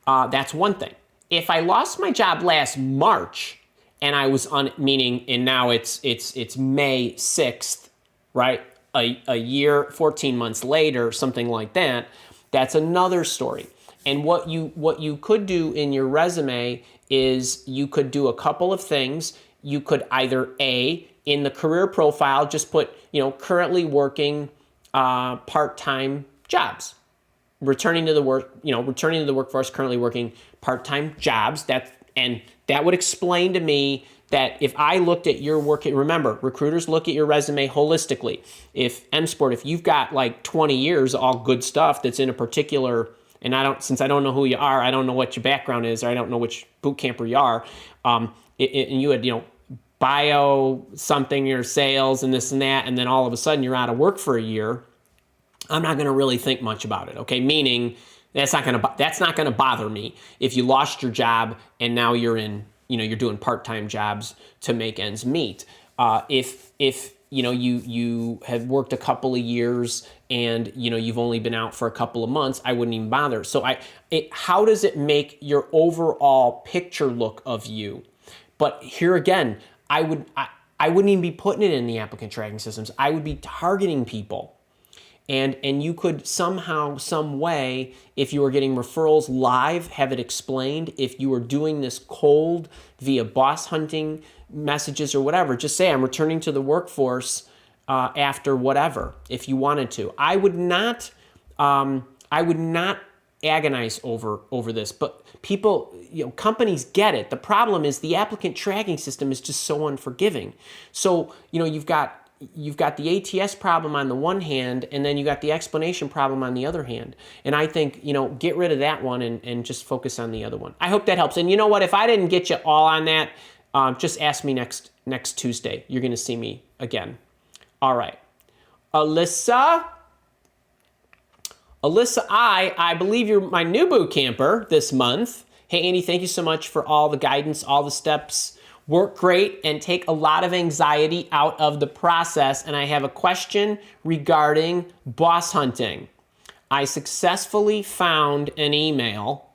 that's one thing. If I lost my job last March and I was and now it's May 6th, right? A year, 14 months later, something like that, that's another story. And what you could do in your resume is you could do a couple of things. You could either in the career profile, just put, currently working part-time jobs, returning to the workforce, currently working part-time jobs. That would explain to me that if I looked at your work, remember, recruiters look at your resume holistically. If you've got like 20 years, all good stuff that's in a particular, and since I don't know who you are, I don't know what your background is, or I don't know which boot camper you are, and you had, bio something or sales and this and that, and then all of a sudden you're out of work for a year, I'm not going to really think much about it. Okay, meaning that's not going to bother me if you lost your job and now you're you're doing part-time jobs to make ends meet. If you have worked a couple of years and you've only been out for a couple of months, I wouldn't even bother. So how does it make your overall picture look of you? But here again, I wouldn't even be putting it in the applicant tracking systems. I would be targeting people. And you could somehow, some way, if you were getting referrals live, have it explained. If you were doing this cold via Boss Hunting messages or whatever, just say, I'm returning to the workforce after whatever, if you wanted to. I would not agonize over this, but people, companies get it. The problem is the applicant tracking system is just so unforgiving. So, you've got the ATS problem on the one hand, and then you got the explanation problem on the other hand. And I think, get rid of that one and just focus on the other one. I hope that helps. And you know what? If I didn't get you all on that, just ask me next Tuesday. You're going to see me again. All right. Alyssa, I believe you're my new boot camper this month. Hey, Andy, thank you so much for all the guidance, all the steps. Work great and take a lot of anxiety out of the process. And I have a question regarding boss hunting. I successfully found an email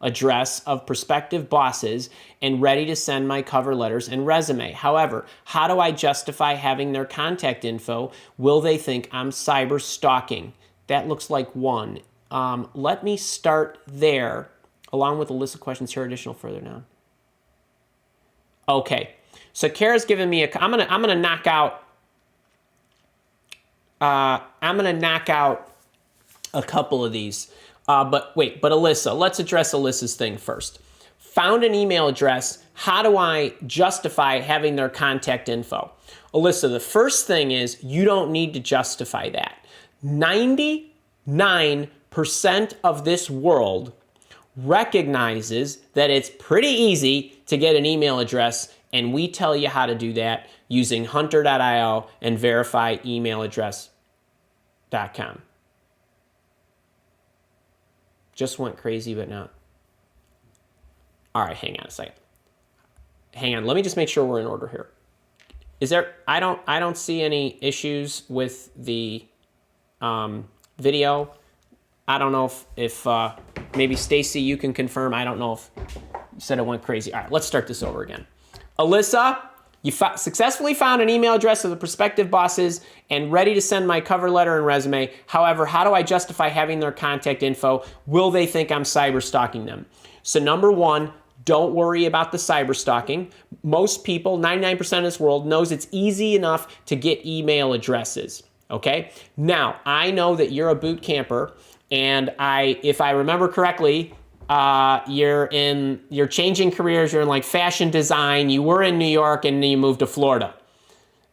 address of prospective bosses and ready to send my cover letters and resume. However, how do I justify having their contact info? Will they think I'm cyber stalking? That looks like one. Let me start there, along with a list of questions here, additional further down. Okay, so Kara's giving me I'm gonna knock out a couple of these. But Alyssa, let's address Alyssa's thing first. Found an email address. How do I justify having their contact info? Alyssa, the first thing is you don't need to justify that. 99% of this world recognizes that it's pretty easy to get an email address, and we tell you how to do that using hunter.io and verifyemailaddress.com. Just went crazy, but not. All right, hang on a second. Hang on, let me just make sure we're in order here. Is there, I don't see any issues with the video. I don't know if maybe Stacy, you can confirm. I don't know if you said it went crazy. All right, let's start this over again. Alyssa, you successfully found an email address of the prospective bosses and ready to send my cover letter and resume. However, how do I justify having their contact info? Will they think I'm cyber stalking them? So number one, don't worry about the cyber stalking. Most people, 99% of this world, knows it's easy enough to get email addresses, okay? Now, I know that you're a boot camper, and if I remember correctly, you're changing careers. You're in like fashion design. You were in New York and then you moved to Florida.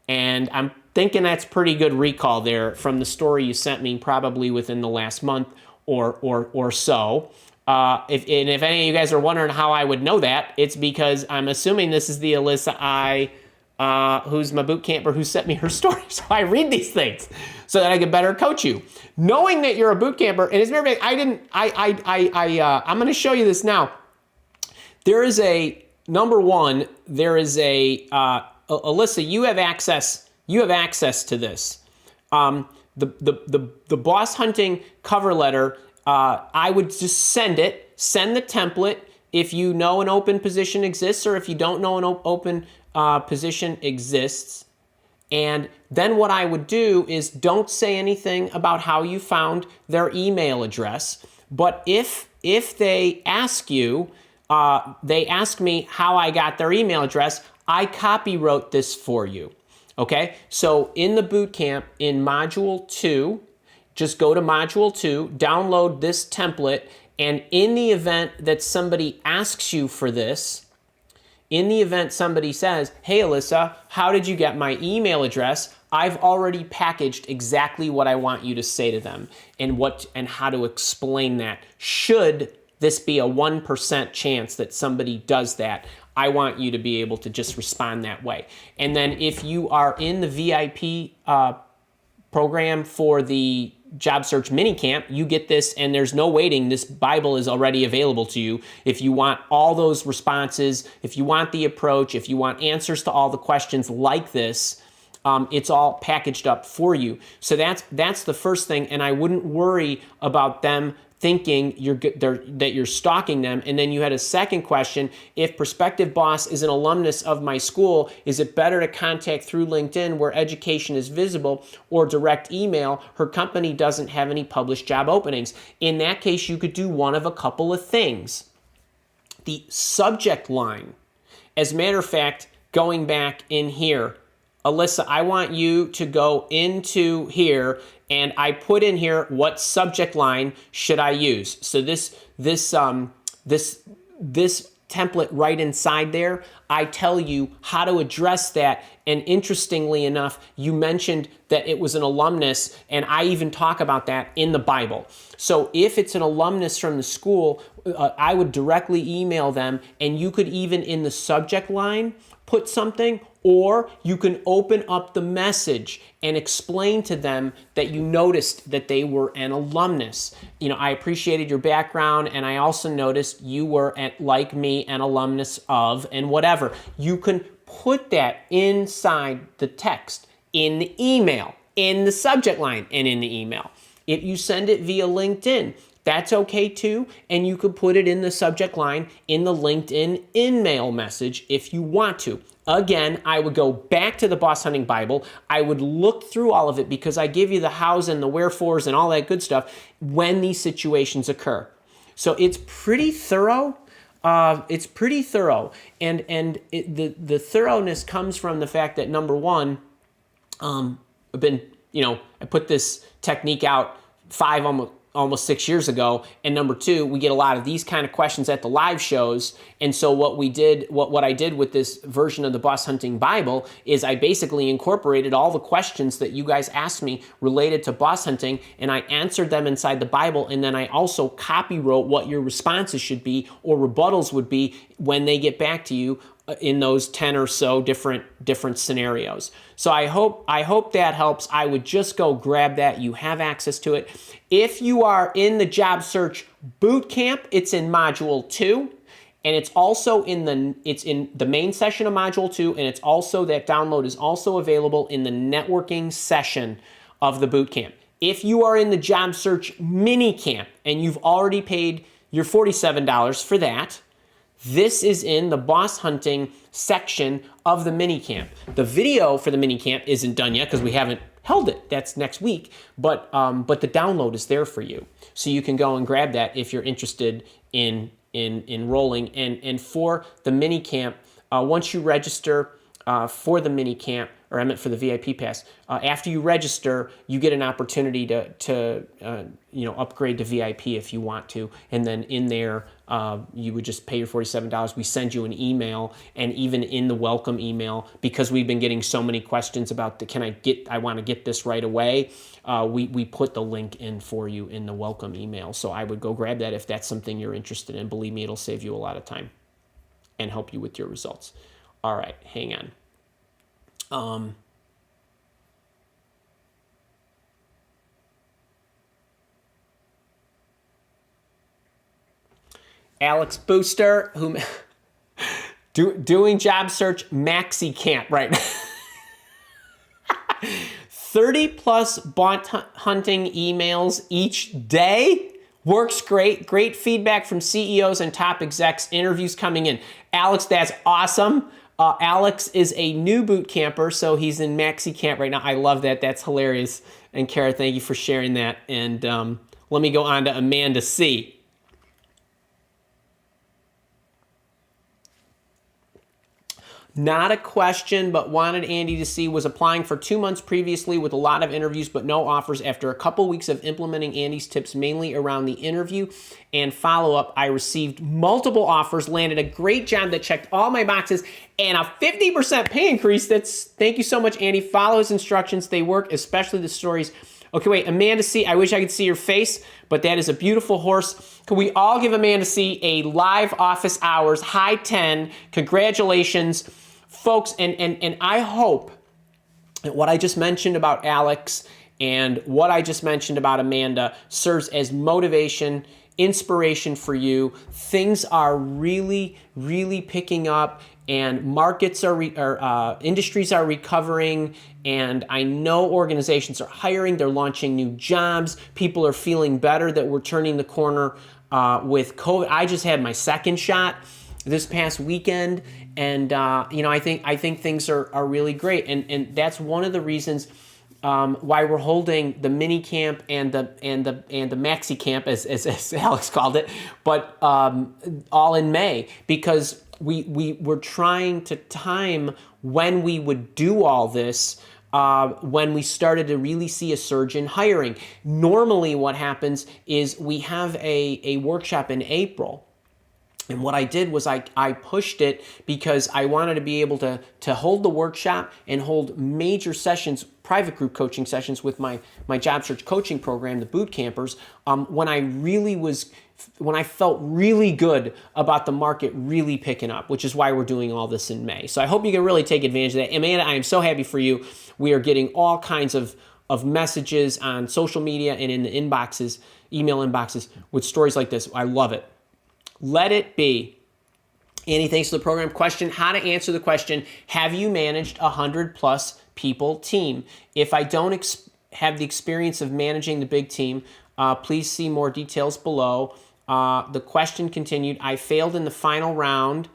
And I'm thinking that's pretty good recall there from the story you sent me, probably within the last month or so. If any of you guys are wondering how I would know that, it's because I'm assuming this is the Alyssa who's my boot camper who sent me her story. So I read these things so that I can better coach you. Knowing that you're a boot camper, and as a matter of fact, I'm going to show you this now. There is a number one. There is a Alyssa. You have access. You have access to this. The boss hunting cover letter. I would just send it. Send the template if you know an open position exists, or if you don't know an open position exists. And then what I would do is don't say anything about how you found their email address. But if they ask you, they ask me how I got their email address, I copy wrote this for you. Okay, so in the boot camp in module 2, just go to module 2, download this template, and in the event that somebody asks you for this, in the event somebody says, hey Alyssa, how did you get my email address? I've already packaged exactly what I want you to say to them and how to explain that. Should this be a 1% chance that somebody does that, I want you to be able to just respond that way. And then if you are in the VIP program for the Job Search Minicamp, you get this, and there's no waiting. This Bible is already available to you. If you want all those responses, if you want the approach, if you want answers to all the questions like this, it's all packaged up for you. So that's the first thing, and I wouldn't worry about them thinking that you're stalking them. And then you had a second question: if prospective boss is an alumnus of my school, is it better to contact through LinkedIn where education is visible, or direct email? Her company doesn't have any published job openings. In that case, you could do one of a couple of things. The subject line, as a matter of fact, going back in here, Alyssa, I want you to go into here, and I put in here what subject line should I use. So this template right inside there, I tell you how to address that. And interestingly enough, you mentioned that it was an alumnus, and I even talk about that in the Bible. So if it's an alumnus from the school, I would directly email them, and you could even in the subject line put something, or you can open up the message and explain to them that you noticed that they were an alumnus. You know, I appreciated your background, and I also noticed you were, like me, an alumnus of, and whatever. You can put that inside the text, in the email, in the subject line, and in the email. If you send it via LinkedIn, that's okay too, and you could put it in the subject line in the LinkedIn in-mail message if you want to. Again, I would go back to the Boss Hunting Bible. I would look through all of it because I give you the hows and the wherefores and all that good stuff when these situations occur. So it's pretty thorough. And the thoroughness comes from the fact that, number one, I put this technique out almost 6 years ago. And number two, we get a lot of these kind of questions at the live shows. And so what I did with this version of the Boss Hunting Bible is I basically incorporated all the questions that you guys asked me related to boss hunting, and I answered them inside the Bible. And then I also copy wrote what your responses should be or rebuttals would be when they get back to you in those 10 or so different scenarios. So I hope that helps. I would just go grab that. You have access to it. If you are in the Job Search Boot Camp, it's in Module 2, and it's also in the main session of Module 2, and it's also, that download is also available in the networking session of the boot camp. If you are in the Job Search Mini Camp and you've already paid your $47 for that, this is in the boss hunting section of the mini camp. The video for the mini camp isn't done yet because we haven't held it. That's next week. But the download is there for you, so you can go and grab that if you're interested in enrolling. And for the mini camp, once you register, for the mini camp, or I meant for the VIP pass. After you register, you get an opportunity to upgrade to VIP if you want to, and then in there you would just pay your $47. We send you an email, and even in the welcome email, because we've been getting so many questions about I want to get this right away. We put the link in for you in the welcome email. So I would go grab that if that's something you're interested in. Believe me, it'll save you a lot of time and help you with your results. All right, hang on. Alex Booster, who doing job search maxi camp right now. 30 plus bot hunting emails each day. Works great. Great feedback from CEOs and top execs. Interviews coming in. Alex, that's awesome. Alex is a new boot camper, so he's in maxi camp right now. I love that. That's hilarious. And Kara, thank you for sharing that. And let me go on to Amanda C. Not a question, but wanted Andy to see, was applying for 2 months previously with a lot of interviews, but no offers. After a couple weeks of implementing Andy's tips, mainly around the interview and follow-up, I received multiple offers, landed a great job that checked all my boxes, and a 50% pay increase. Thank you so much, Andy. Follow his instructions. They work, especially the stories. Okay, wait, Amanda C., I wish I could see your face, but that is a beautiful horse. Can we all give Amanda C. a live office hours, high 10? Congratulations, folks. And I hope that what I just mentioned about Alex and what I just mentioned about Amanda serves as motivation, inspiration for you. Things are really, really picking up, and markets industries are recovering, and I know organizations are hiring, they're launching new jobs, people are feeling better that we're turning the corner with COVID. I just had my second shot this past weekend, and I think things are really great, and that's one of the reasons why we're holding the mini camp and the maxi camp, as Alex called it, but all in May, because we were trying to time when we would do all this when we started to really see a surge in hiring. Normally what happens is we have a workshop in April. And what I did was I pushed it because I wanted to be able to hold the workshop and hold major sessions, private group coaching sessions with my job search coaching program, the boot campers, when I felt really good about the market really picking up, which is why we're doing all this in May. So I hope you can really take advantage of that. Amanda, I am so happy for you. We are getting all kinds of messages on social media and in the inboxes, email inboxes with stories like this. I love it. Let it be. Andy, thanks for the program. Question, how to answer the question, have you managed a 100+ people team? If I don't have the experience of managing the big team, please see more details below. The question continued, I failed in the final round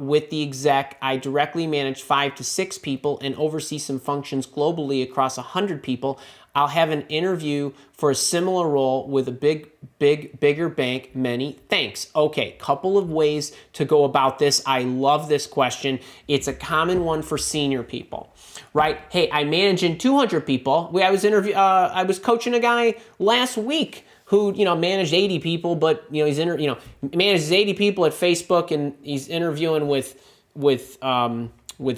with the exec. I directly manage 5 to 6 people and oversee some functions globally across 100 people. I'll have an interview for a similar role with a bigger bank. Many thanks. Okay, couple of ways to go about this. I love this question. It's a common one for senior people, right? Hey, I manage in 200 people. I was coaching a guy last week who managed 80 people, but he's manages 80 people at Facebook, and he's interviewing with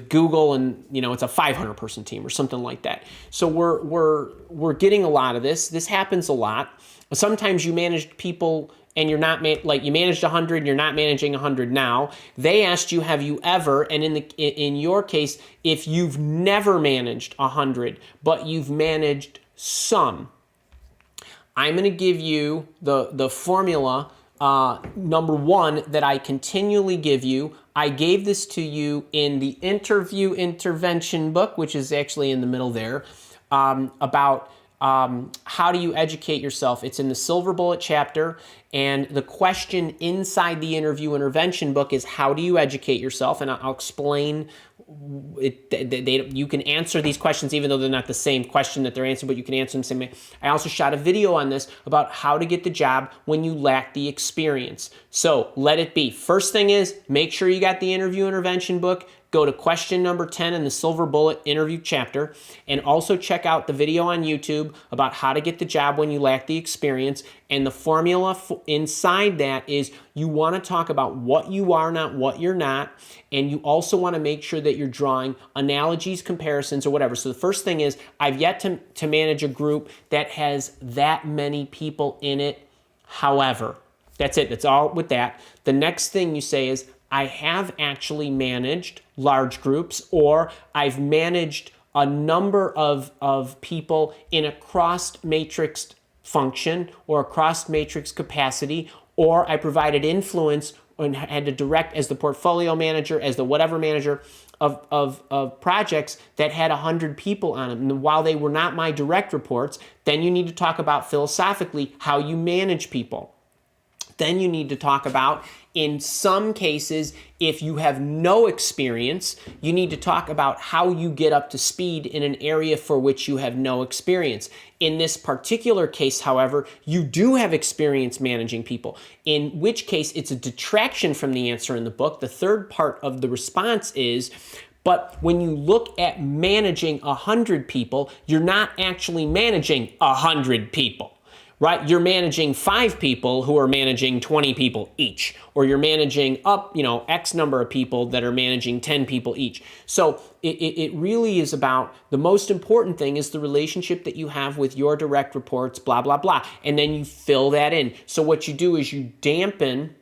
Google, and it's a 500 person team or something like that. So we're getting a lot of this. This happens a lot. Sometimes you managed people and you're not you managed 100 and you're not managing 100 now. They asked you, have you ever? And in your case, if you've never managed 100 but you've managed some, I'm going to give you the formula. Number one, that I continually give you. I gave this to you in the interview intervention book, which is actually in the middle there, about how do you educate yourself. It's in the Silver Bullet chapter, and the question inside the interview intervention book is, how do you educate yourself? And I'll explain it. You can answer these questions even though they're not the same question that they're answering, but you can answer them the same way. I also shot a video on this about how to get the job when you lack the experience. So let it be. First thing is, make sure you got the interview intervention book. go to question number 10 in the Silver Bullet interview chapter, and also check out the video on YouTube about how to get the job when you lack the experience. And the formula inside that is you want to talk about what you are, not what you're not. And you also want to make sure that you're drawing analogies, comparisons, or whatever. So the first thing is, I've yet to manage a group that has that many people in it. However, that's it. That's all with that. The next thing you say is, I have actually managed large groups, or I've managed a number of people in a cross-matrixed function or a cross-matrix capacity, or I provided influence and had to direct as the portfolio manager, as the whatever manager of projects that had 100 people on them. And while they were not my direct reports, then you need to talk about philosophically how you manage people. Then you need to talk about, in some cases, if you have no experience, you need to talk about how you get up to speed in an area for which you have no experience. In this particular case, however, you do have experience managing people, in which case it's a detraction from the answer in the book. The third part of the response is, but when you look at managing 100 people, you're not actually managing 100 people. Right? You're managing 5 people who are managing 20 people each, or you're managing up, X number of people that are managing 10 people each. So it really is about, the most important thing is the relationship that you have with your direct reports, blah, blah, blah. And then you fill that in. So what you do is you dampen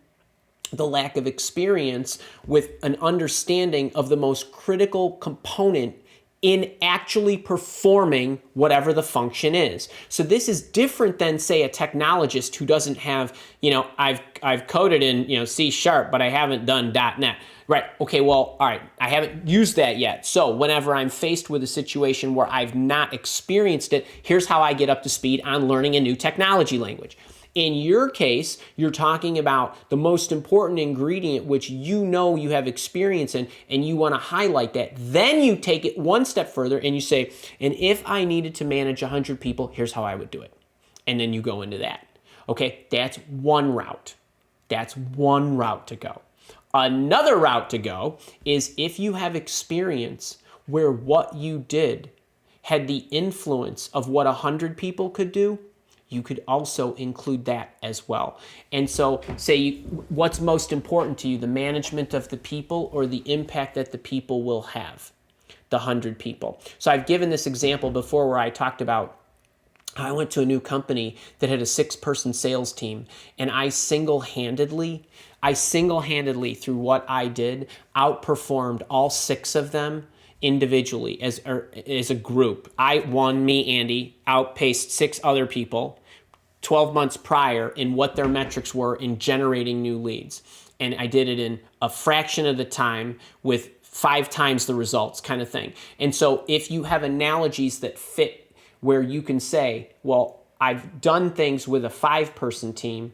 the lack of experience with an understanding of the most critical component in actually performing whatever the function is. So this is different than, say, a technologist who doesn't have, I've coded in, C#, but I haven't done .NET. Right, okay, well, all right, I haven't used that yet. So whenever I'm faced with a situation where I've not experienced it, here's how I get up to speed on learning a new technology language. In your case, you're talking about the most important ingredient, which you have experience in, and you want to highlight that. Then you take it one step further and you say, and if I needed to manage 100 people, here's how I would do it. And then you go into that. Okay, that's one route. That's one route to go. Another route to go is if you have experience where what you did had the influence of what 100 people could do, you could also include that as well. And so say, what's most important to you, the management of the people or the impact that the people will have, the 100 people. So I've given this example before where I talked about, I went to a new company that had a 6-person sales team, and I single-handedly through what I did, outperformed all 6 of them individually as a group. Me, Andy, outpaced 6 other people 12 months prior in what their metrics were in generating new leads. And I did it in a fraction of the time with 5 times the results, kind of thing. And so if you have analogies that fit where you can say, well, I've done things with a 5-person team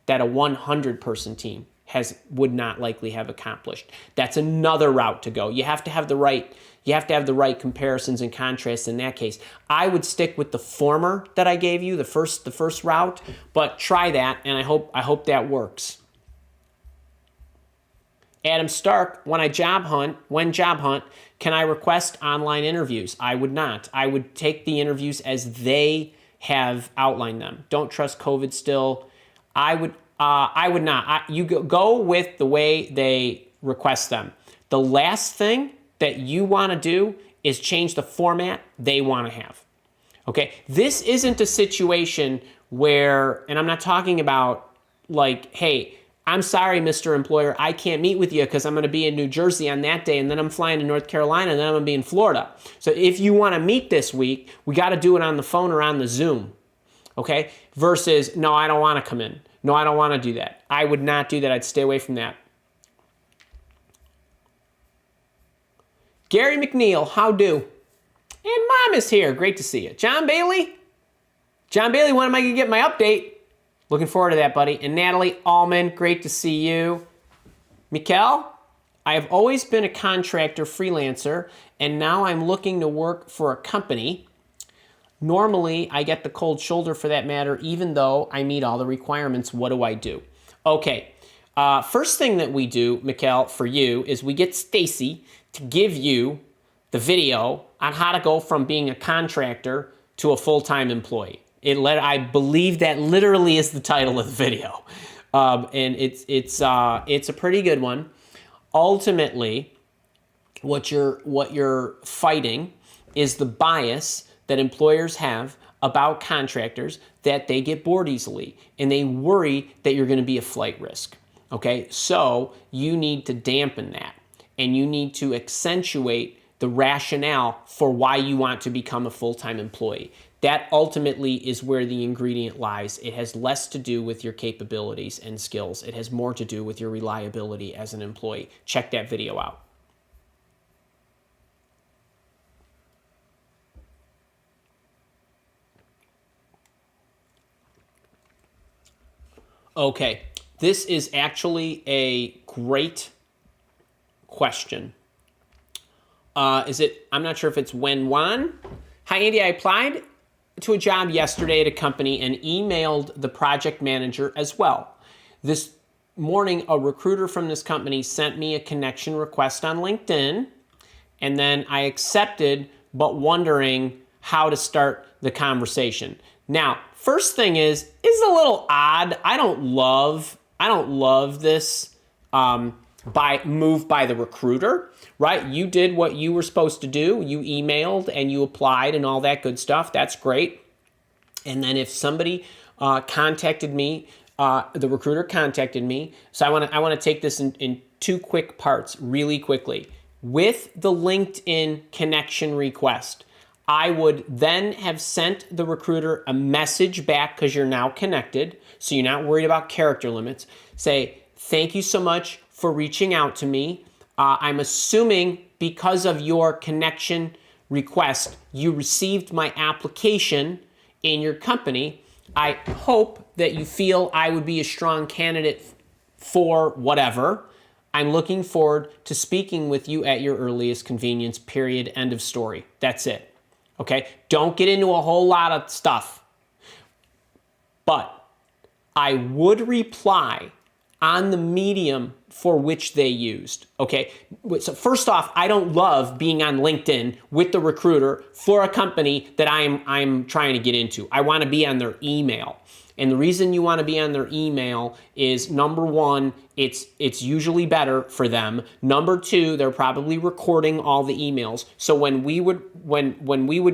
that a 100-person team would not likely have accomplished. That's another route to go. You have to have the right comparisons and contrasts in that case. I would stick with the former that I gave you, the first route, but try that, and I hope that works. Adam Stark, when job hunt, can I request online interviews? I would not. I would take the interviews as they have outlined them. Don't trust COVID still. I would not. You go with the way they request them. The last thing that you want to do is change the format they want to have. Okay? This isn't a situation where, and I'm not talking about like, hey, I'm sorry, Mr. Employer, I can't meet with you because I'm going to be in New Jersey on that day, and then I'm flying to North Carolina, and then I'm going to be in Florida. So if you want to meet this week, we got to do it on the phone or on the Zoom. Okay? Versus, no, I don't want to come in. No, I don't want to do that. I would not do that. I'd stay away from that. Gary McNeil, how do? And Mom is here. Great to see you. John Bailey, when am I going to get my update? Looking forward to that, buddy. And Natalie Allman, great to see you. Mikkel, I have always been a contractor freelancer, and now I'm looking to work for a company. Normally, I get the cold shoulder for that matter, even though I meet all the requirements. What do I do? Okay, first thing that we do, Mikkel, for you, is we get Stacy to give you the video on how to go from being a contractor to a full-time employee. I believe that literally is the title of the video. And it's a pretty good one. Ultimately, what you're fighting is the bias that employers have about contractors, that they get bored easily and they worry that you're going to be a flight risk. Okay, so you need to dampen that, and you need to accentuate the rationale for why you want to become a full-time employee. That ultimately is where the ingredient lies. It has less to do with your capabilities and skills. It has more to do with your reliability as an employee. Check that video out. Okay, this is actually a great question. I'm not sure if it's Wen Wan. Hi, Andy. I applied to a job yesterday at a company and emailed the project manager as well. This morning, a recruiter from this company sent me a connection request on LinkedIn, and then I accepted, but wondering how to start the conversation. Now, first thing is a little odd. I don't love this move by the recruiter, right? You did what you were supposed to do. You emailed and you applied and all that good stuff. That's great. And then if somebody contacted me, the recruiter contacted me. So I want to take this in two quick parts really quickly. With the LinkedIn connection request, I would then have sent the recruiter a message back, because you're now connected, so you're not worried about character limits. Say, thank you so much for reaching out to me. I'm assuming because of your connection request, you received my application in your company. I hope that you feel I would be a strong candidate for whatever. I'm looking forward to speaking with you at your earliest convenience, period, end of story. That's it. Okay? Don't get into a whole lot of stuff. But I would reply on the medium for which they used. Okay? So first off, I don't love being on LinkedIn with the recruiter for a company that I'm trying to get into. I want to be on their email. And the reason you want to be on their email is, number one, it's usually better for them. Number two, they're probably recording all the emails. So when we would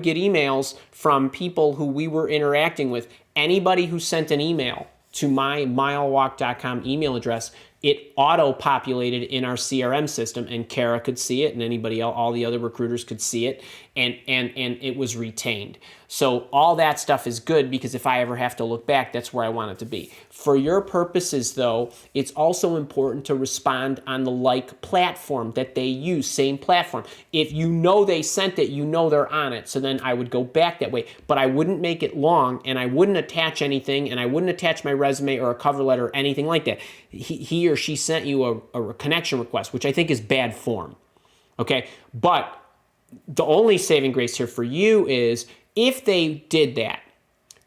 get emails from people who we were interacting with, anybody who sent an email to my milewalk.com email address, it auto-populated in our CRM system, and Kara could see it, and anybody else, all the other recruiters could see it, and it was retained. So all that stuff is good, because if I ever have to look back, that's where I want it to be. For your purposes, though, it's also important to respond on the like platform that they use, same platform. If you know they sent it, you know they're on it, so then I would go back that way. But I wouldn't make it long, and I wouldn't attach anything, and I wouldn't attach my resume or a cover letter or anything like that. He or she sent you a connection request, which I think is bad form, okay? But the only saving grace here for you is, if they did that,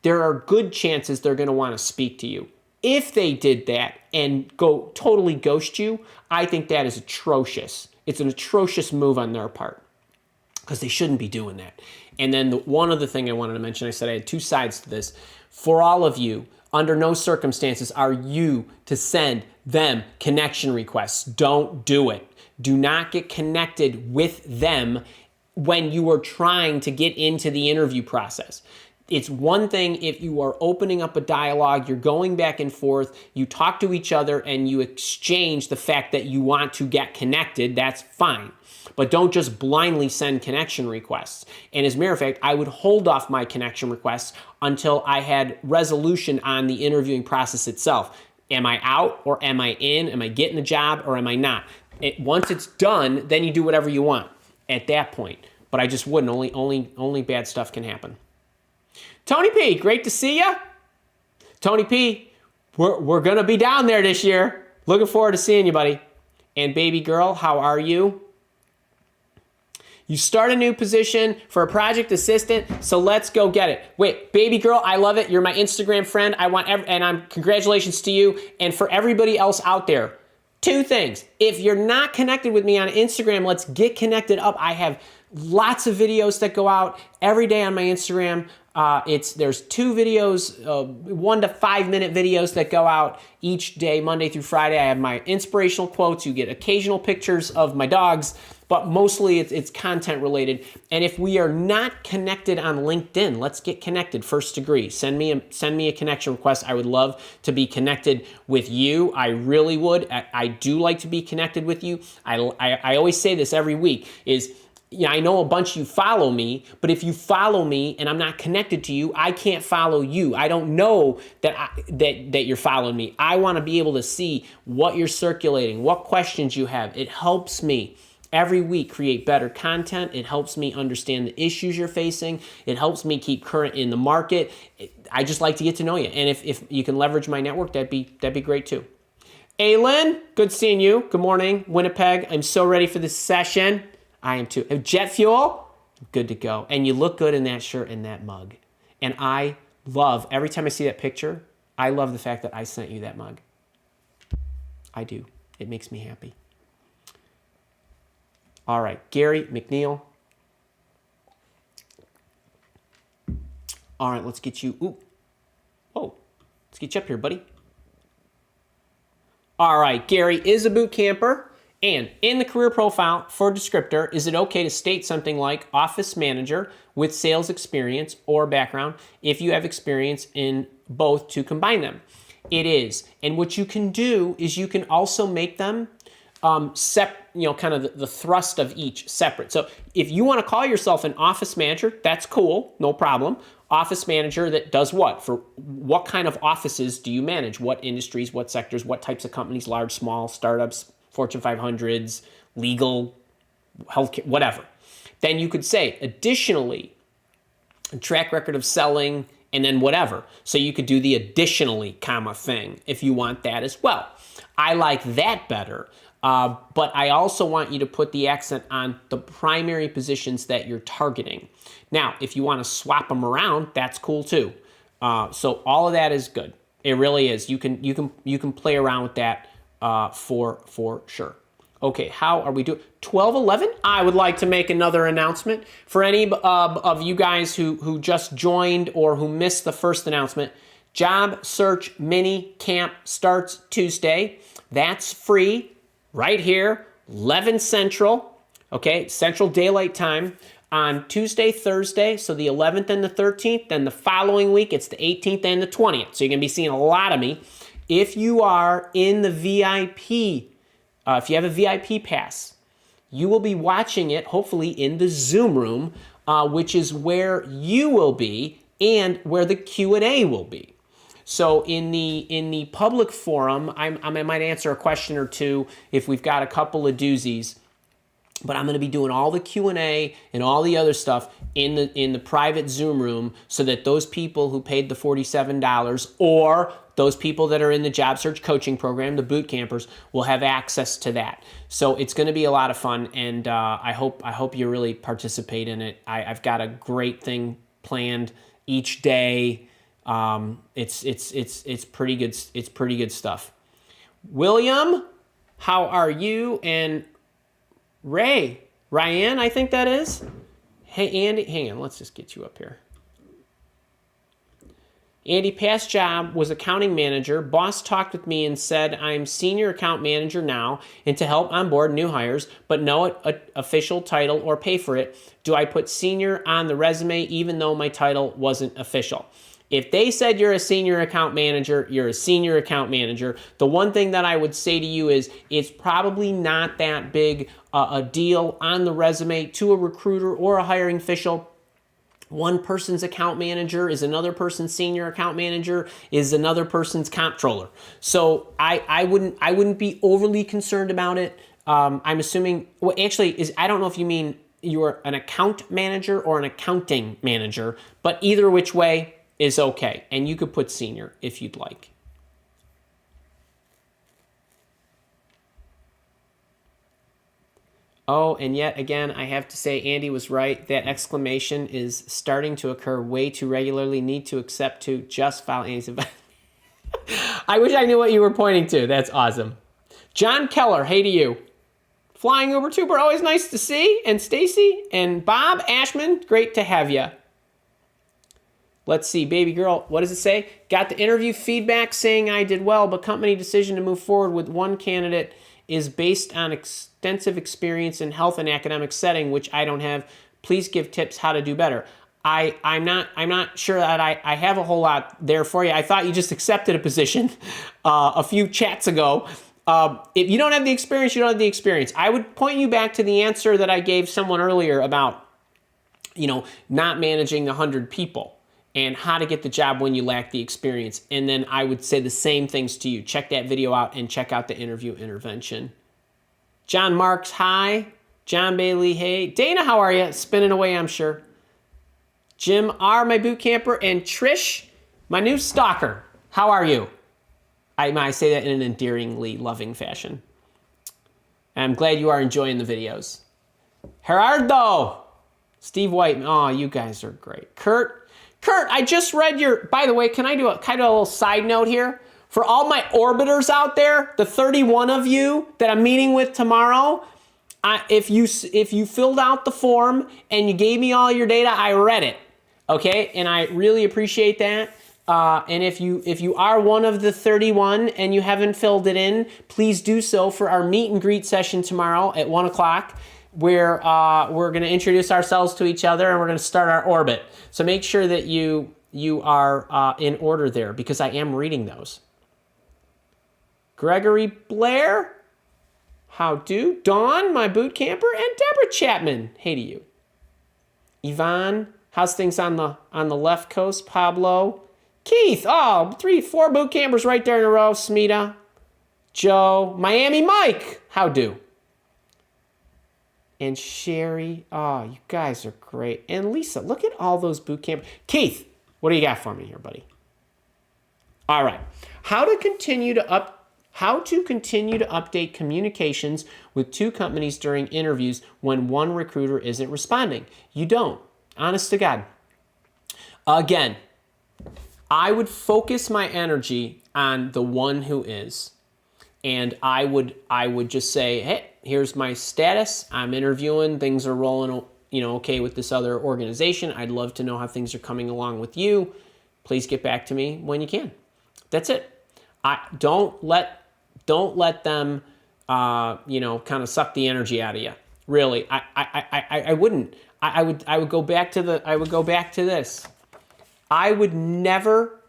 there are good chances they're going to want to speak to you. If they did that and go totally ghost you, I think that is atrocious. It's an atrocious move on their part, because they shouldn't be doing that. And then one other thing I wanted to mention, I said I had two sides to this. For all of you, under no circumstances are you to send them connection requests. Don't do it. Do not get connected with them when you are trying to get into the interview process. It's one thing if you are opening up a dialogue, you're going back and forth, you talk to each other, and you exchange the fact that you want to get connected, that's fine. But don't just blindly send connection requests. And as a matter of fact, I would hold off my connection requests until I had resolution on the interviewing process itself. Am I out or am I in? Am I getting the job or am I not? Once it's done, then you do whatever you want at that point. But I just wouldn't. Only bad stuff can happen. Tony P, great to see you. Tony P, we're going to be down there this year. Looking forward to seeing you, buddy. And baby girl, how are you? You start a new position for a project assistant, so let's go get it. Wait, baby girl, I love it. You're my Instagram friend. Congratulations to you. And for everybody else out there, Two things. If you're not connected with me on Instagram, let's get connected up. I have lots of videos that go out every day on my Instagram. There's 2 videos, 1 to 5 minute videos that go out each day, Monday through Friday. I have my inspirational quotes. You get occasional pictures of my dogs, but mostly it's content related. And if we are not connected on LinkedIn, let's get connected. First Degree. Send me a connection request. I would love to be connected with you. I really would. I do like to be connected with you. I always say this every week is, yeah, I know a bunch of you follow me, but if you follow me and I'm not connected to you, I can't follow you. I don't know that you're following me. I want to be able to see what you're circulating, what questions you have. It helps me every week create better content. It helps me understand the issues you're facing. It helps me keep current in the market. I just like to get to know you. And if you can leverage my network, that'd be great too. Aylin, good seeing you. Good morning, Winnipeg. I'm so ready for this session. I am too. Jet fuel, good to go. And you look good in that shirt and that mug. And I love, every time I see that picture, I love the fact that I sent you that mug. I do. It makes me happy. All right, Gary McNeil. All right, let's get you, let's get you up here, buddy. All right, Gary is a boot camper. And in the career profile for descriptor, is it okay to state something like office manager with sales experience or background if you have experience in both to combine them? It is. And what you can do is you can also make them kind of the thrust of each separate. So if you want to call yourself an office manager, that's cool, no problem. Office manager that does what? For what kind of offices do you manage? What industries, what sectors, what types of companies, large, small, startups, Fortune 500s, legal, healthcare, whatever. Then you could say, additionally, a track record of selling, and then whatever. So you could do the additionally, comma thing if you want that as well. I like that better, but I also want you to put the accent on the primary positions that you're targeting. Now, if you want to swap them around, that's cool too. So all of that is good. It really is. You can play around with that. For sure. Okay, how are we doing? 12:11. I would like to make another announcement for any of you guys who just joined or who missed the first announcement. Job Search Mini Camp starts Tuesday. That's free right here, 11 Central. Okay, Central Daylight Time on Tuesday, Thursday, so the 11th and the 13th. Then the following week, it's the 18th and the 20th. So you're gonna be seeing a lot of me. If you are in the VIP, if you have a VIP pass, you will be watching it hopefully in the Zoom room, which is where you will be and where the Q&A will be. So in the public forum, I might answer a question or two if we've got a couple of doozies. But I'm going to be doing all the Q&A and all the other stuff in the private Zoom room so that those people who paid the $47 or those people that are in the job search coaching program, the boot campers, will have access to that. So it's going to be a lot of fun, and I hope you really participate in it. I've got a great thing planned each day. It's pretty good. It's pretty good stuff. William, how are you? And Ryan, I think that is. Hey, Andy, hang on. Let's just get you up here. Andy, past job was accounting manager. Boss talked with me and said I'm senior account manager now and to help onboard new hires, but no official title or pay for it. Do I put senior on the resume even though my title wasn't official? If they said you're a senior account manager, you're a senior account manager. The one thing that I would say to you is it's probably not that big a deal on the resume to a recruiter or a hiring official. One person's account manager is another person's senior account manager is another person's comptroller. So I wouldn't be overly concerned about it. I'm assuming, well, actually, I don't know if you mean you're an account manager or an accounting manager, but either which way is okay. And you could put senior if you'd like. Oh, and yet again, I have to say Andy was right. That exclamation is starting to occur way too regularly. Need to accept to just file Andy's event. I wish I knew what you were pointing to. That's awesome. John Keller, hey to you. Flying Uber Tuber, always nice to see. And Stacy and Bob Ashman, great to have you. Let's see, baby girl, what does it say? Got the interview feedback saying I did well, but company decision to move forward with one candidate is based on extensive experience in health and academic setting, which I don't have. Please give tips how to do better. I'm not sure that I have a whole lot there for you. I thought you just accepted a position a few chats ago. If you don't have the experience, you don't have the experience. I would point you back to the answer that I gave someone earlier about, not managing the 100 people and how to get the job when you lack the experience. And then I would say the same things to you. Check that video out and check out the interview intervention. John Marks, hi. John Bailey, hey. Dana, how are you? Spinning away, I'm sure. Jim R., my boot camper, and Trish, my new stalker. How are you? I say that in an endearingly loving fashion. I'm glad you are enjoying the videos. Gerardo, Steve White, oh, you guys are great. Kurt, I just read your, by the way, can I do a kind of a little side note here? For all my orbiters out there, the 31 of you that I'm meeting with tomorrow, if you filled out the form and you gave me all your data, I read it, okay? And I really appreciate that. And if you are one of the 31 and you haven't filled it in, please do so for our meet and greet session tomorrow at 1 o'clock, where we're going to introduce ourselves to each other and we're going to start our orbit. So make sure that you are in order there, because I am reading those. Gregory Blair, how do? Dawn, my boot camper, and Deborah Chapman, hey to you. Yvonne, how's things on the left coast? Pablo, Keith, oh, 4 boot campers right there in a row. Smita, Joe, Miami Mike, how do? And Sherry, oh, you guys are great. And Lisa, look at all those boot campers. Keith, what do you got for me here, buddy? All right, how to continue to update communications with 2 companies during interviews when one recruiter isn't responding. You don't, honest to God. Again, I would focus my energy on the one who is. And I would just say, hey, here's my status. I'm interviewing. Things are rolling, okay with this other organization. I'd love to know how things are coming along with you. Please get back to me when you can. That's it. Don't let them, kind of suck the energy out of you. Really, I wouldn't. I would go back to this. I would never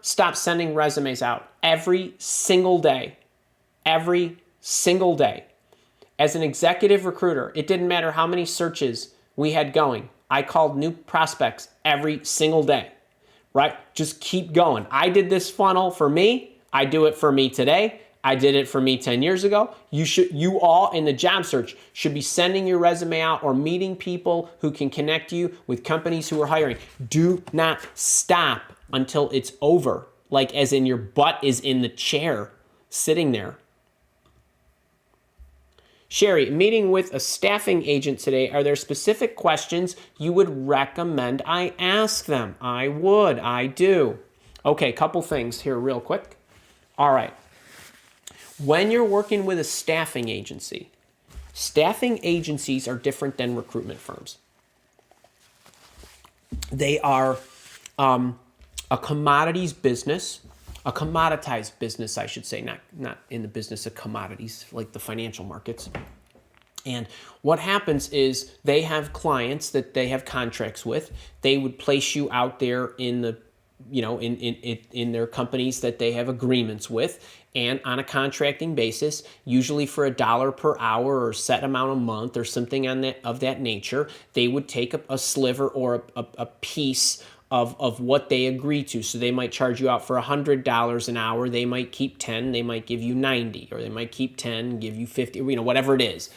stop sending resumes out every single day. Every single day. As an executive recruiter, it didn't matter how many searches we had going. I called new prospects every single day, right? Just keep going. I did this funnel for me. I do it for me today. I did it for me 10 years ago. You all in the job search should be sending your resume out or meeting people who can connect you with companies who are hiring. Do not stop until it's over, like as in your butt is in the chair sitting there. Sherry, meeting with a staffing agent today, are there specific questions you would recommend I ask them? I would. I do. Okay, couple things here real quick. All right. When you're working with a staffing agencies are different than recruitment firms. They are a commodities business, a commoditized business, I should say, not in the business of commodities like the financial markets. And what happens is they have clients that they have contracts with. They would place you out there in the, in their companies that they have agreements with, and on a contracting basis, usually for $1 per hour or a set amount a month or something of that nature, they would take a sliver or a piece of what they agree to. So they might charge you out for $100 an hour. They might keep 10, they might give you 90, or they might keep 10, give you 50, whatever it is.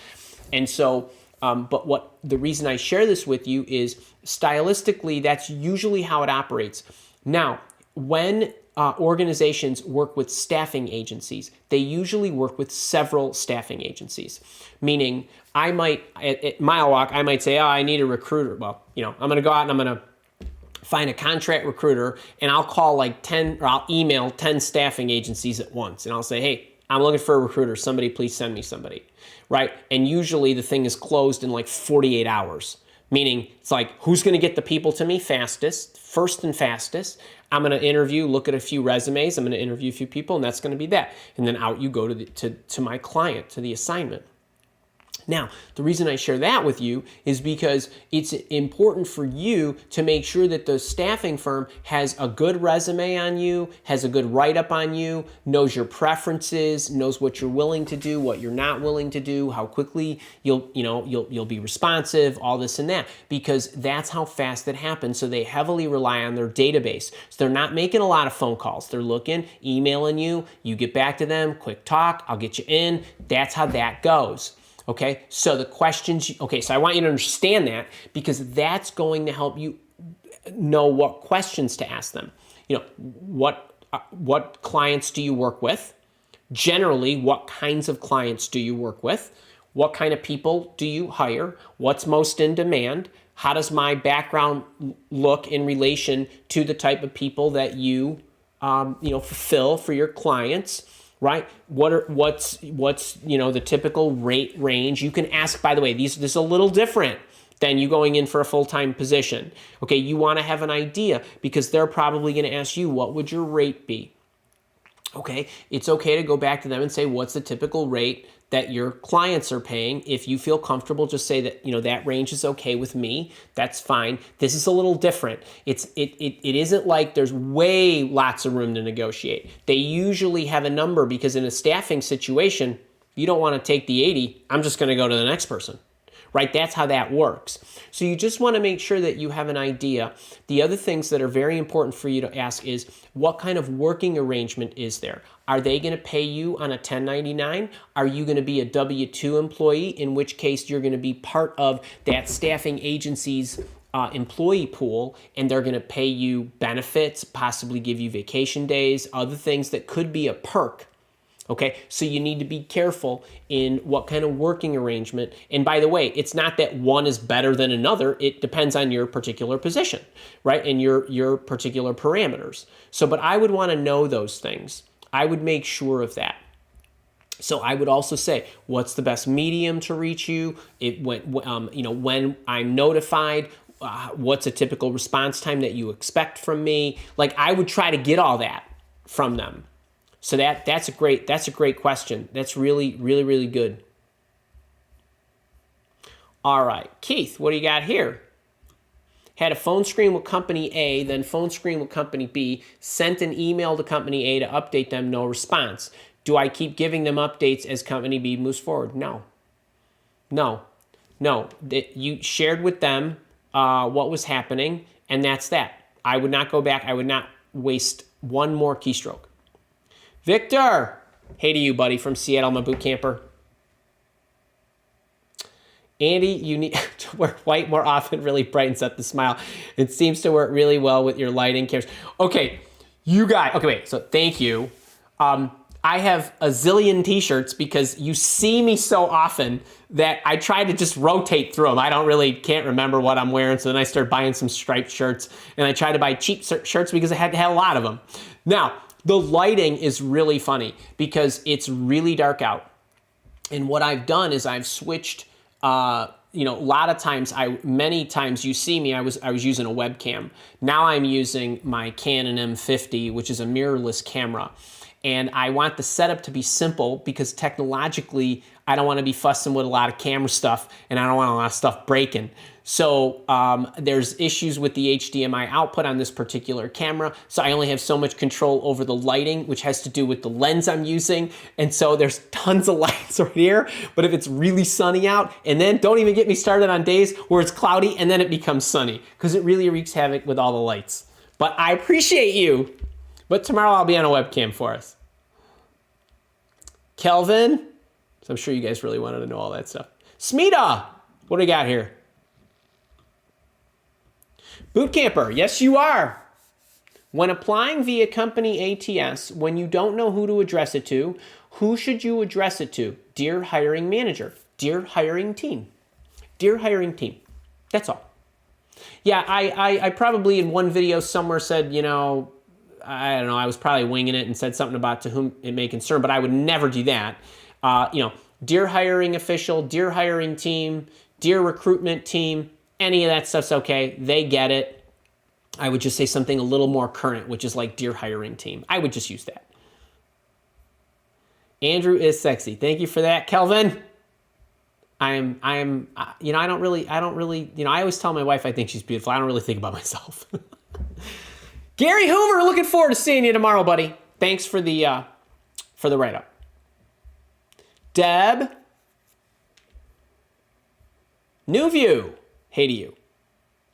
And so, but the reason I share this with you is stylistically, that's usually how it operates. Now, when organizations work with staffing agencies, they usually work with several staffing agencies. Meaning, I might, at Mile Walk, I might say, I need a recruiter. Well, I'm going to go out and I'm going to find a contract recruiter, and I'll cll I'll email 10 staffing agencies at once. And I'll say, hey, I'm looking for a recruiter. Somebody please send me somebody, right? And usually the thing is closed in like 48 hours, meaning it's like, who's going to get the people to me fastest, first and fastest? I'm going to interview, look at a few resumes. I'm going to interview a few people, and that's going to be that. And then out you go to my client, to the assignment. Now, the reason I share that with you is because it's important for you to make sure that the staffing firm has a good resume on you, has a good write-up on you, knows your preferences, knows what you're willing to do, what you're not willing to do, how quickly you'll be responsive, all this and that, because that's how fast it happens. So they heavily rely on their database. So they're not making a lot of phone calls. They're looking, emailing you, you get back to them, quick talk, I'll get you in. That's how that goes. Okay, so the questions, so I want you to understand that, because that's going to help you know what questions to ask them. What clients do you work with? Generally, what kinds of clients do you work with? What kind of people do you hire? What's most in demand? How does my background look in relation to the type of people that you fulfill for your clients? Right? What's the typical rate range? You can ask, by the way, this is a little different than you going in for a full-time position. Okay, you want to have an idea, because they're probably going to ask you, what would your rate be? Okay, it's okay to go back to them and say, what's the typical rate that your clients are paying? If you feel comfortable, just say that, that range is okay with me. That's fine. This is a little different. It isn't like there's way lots of room to negotiate. They usually have a number, because in a staffing situation, you don't want to take the 80. I'm just going to go to the next person. Right? That's how that works. So you just want to make sure that you have an idea. The other things that are very important for you to ask is, what kind of working arrangement is there? Are they going to pay you on a 1099? Are you going to be a W-2 employee, in which case you're going to be part of that staffing agency's employee pool, and they're going to pay you benefits, possibly give you vacation days, other things that could be a perk. Okay, so you need to be careful in what kind of working arrangement. And by the way, it's not that one is better than another. It depends on your particular position, right? And your particular parameters. So, but I would want to know those things. I would make sure of that. So I would also say, what's the best medium to reach you? When I'm notified, what's a typical response time that you expect from me? Like, I would try to get all that from them. So that's a great question. That's really, really, really good. All right, Keith, what do you got here? Had a phone screen with company A, then phone screen with company B, sent an email to company A to update them, no response. Do I keep giving them updates as company B moves forward? No. You shared with them what was happening, and that's that. I would not go back. I would not waste one more keystroke. Victor, hey to you, buddy, from Seattle, my boot camper. Andy, you need to wear white more often, really brightens up the smile. It seems to work really well with your lighting cameras. Okay, so thank you. I have a zillion t-shirts, because you see me so often that I try to just rotate through them. Can't remember what I'm wearing, so then I start buying some striped shirts, and I try to buy cheap shirts because I had to have a lot of them. Now, the lighting is really funny because it's really dark out. And what I've done is I've switched, a lot of times, many times you see me, I was using a webcam. Now I'm using my Canon M50, which is a mirrorless camera. And I want the setup to be simple, because technologically, I don't want to be fussing with a lot of camera stuff, and I don't want a lot of stuff breaking. So there's issues with the HDMI output on this particular camera. So I only have so much control over the lighting, which has to do with the lens I'm using. And so there's tons of lights right here. But if it's really sunny out, and then don't even get me started on days where it's cloudy and then it becomes sunny, because it really wreaks havoc with all the lights. But I appreciate you. But tomorrow I'll be on a webcam for us. Kelvin, so I'm sure you guys really wanted to know all that stuff. Smita, what do we got here? Boot camper, yes you are. When applying via company ATS, when you don't know who to address it to, who should you address it to? Dear hiring manager, dear hiring team, dear hiring team. That's all. Yeah, I probably in one video somewhere said, I don't know, I was probably winging it and said something about to whom it may concern, but I would never do that. Dear hiring official, dear hiring team, dear recruitment team, any of that stuff's okay. They get it. I would just say something a little more current, which is like dear hiring team. I would just use that. Andrew is sexy. Thank you for that, Kelvin. I don't really, I always tell my wife I think she's beautiful. I don't really think about myself. Gary Hoover, looking forward to seeing you tomorrow, buddy. Thanks for the write-up. Deb. New View. Hey to you.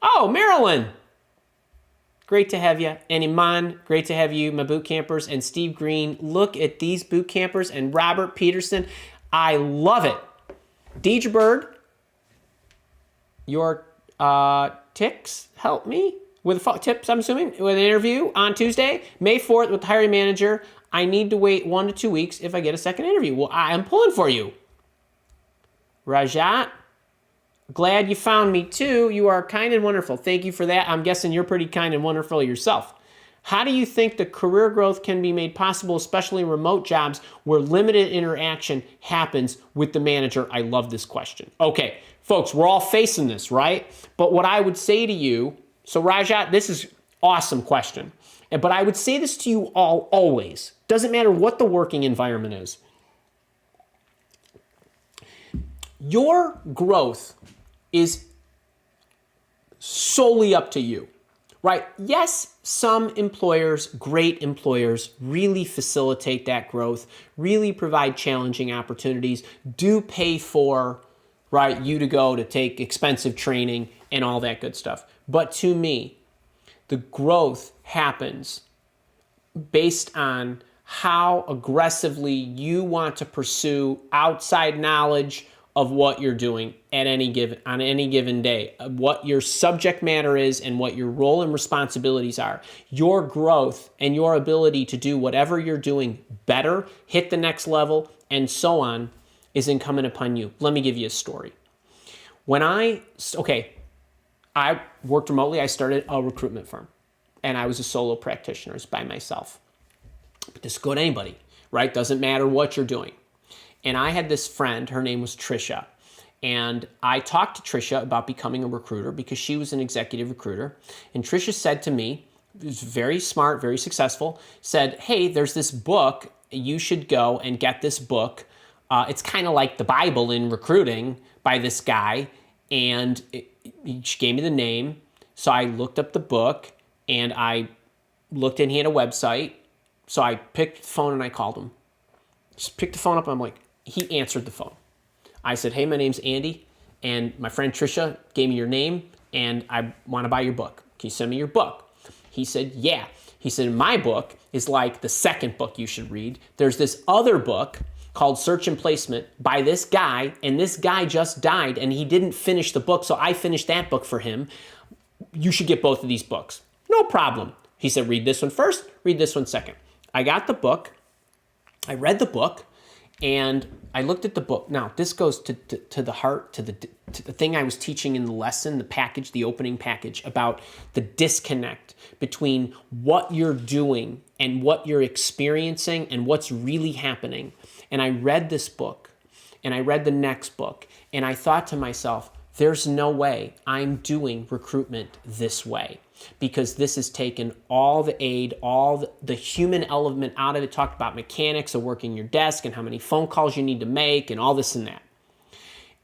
Oh, Marilyn. Great to have you. And Iman, great to have you, my boot campers. And Steve Green, look at these boot campers. And Robert Peterson, I love it. Deidre Bird, your ticks help me with tips, I'm assuming, with an interview on Tuesday, May 4th with the hiring manager. I need to wait 1 to 2 weeks if I get a second interview. Well, I am pulling for you. Rajat, glad you found me too. You are kind and wonderful. Thank you for that. I'm guessing you're pretty kind and wonderful yourself. How do you think the career growth can be made possible, especially in remote jobs where limited interaction happens with the manager? I love this question. Okay, folks, we're all facing this, right? But what I would say to you, so Rajat, this is awesome question. But I would say this to you all always. Doesn't matter what the working environment is. Your growth is solely up to you. Right? Yes, some employers, great employers, really facilitate that growth, really provide challenging opportunities, do pay for, right, you to go to take expensive training and all that good stuff. But to me, the growth happens based on how aggressively you want to pursue outside knowledge of what you're doing on any given day, what your subject matter is and what your role and responsibilities are. Your growth and your ability to do whatever you're doing better, hit the next level, and so on is incumbent upon you. Let me give you a story. When I worked remotely. I started a recruitment firm, and I was a solo practitioner. It's by myself. But this could go to anybody, right? Doesn't matter what you're doing. And I had this friend, her name was Trisha. And I talked to Trisha about becoming a recruiter because she was an executive recruiter. And Trisha said to me, who's very smart, very successful, said, hey, there's this book. You should go and get this book. It's kind of like the Bible in recruiting by this guy. And she gave me the name. So I looked up the book and I looked and he had a website. So I picked the phone and I called him. Just picked the phone up and I'm like, he answered the phone. I said, hey, my name's Andy, and my friend Trisha gave me your name, and I want to buy your book. Can you send me your book? He said, yeah. He said, my book is like the second book you should read. There's this other book called Search and Placement by this guy, and this guy just died, and he didn't finish the book, so I finished that book for him. You should get both of these books. No problem. He said, read this one first, read this one second. I got the book. I read the book, and I looked at the book. Now, this goes to the heart, to the thing I was teaching in the lesson, the package, the opening package, about the disconnect between what you're doing and what you're experiencing and what's really happening. And I read this book, and I read the next book, and I thought to myself, there's no way I'm doing recruitment this way, because this has taken all the aid, all the human element out of it. Talked about mechanics of working your desk and how many phone calls you need to make and all this and that.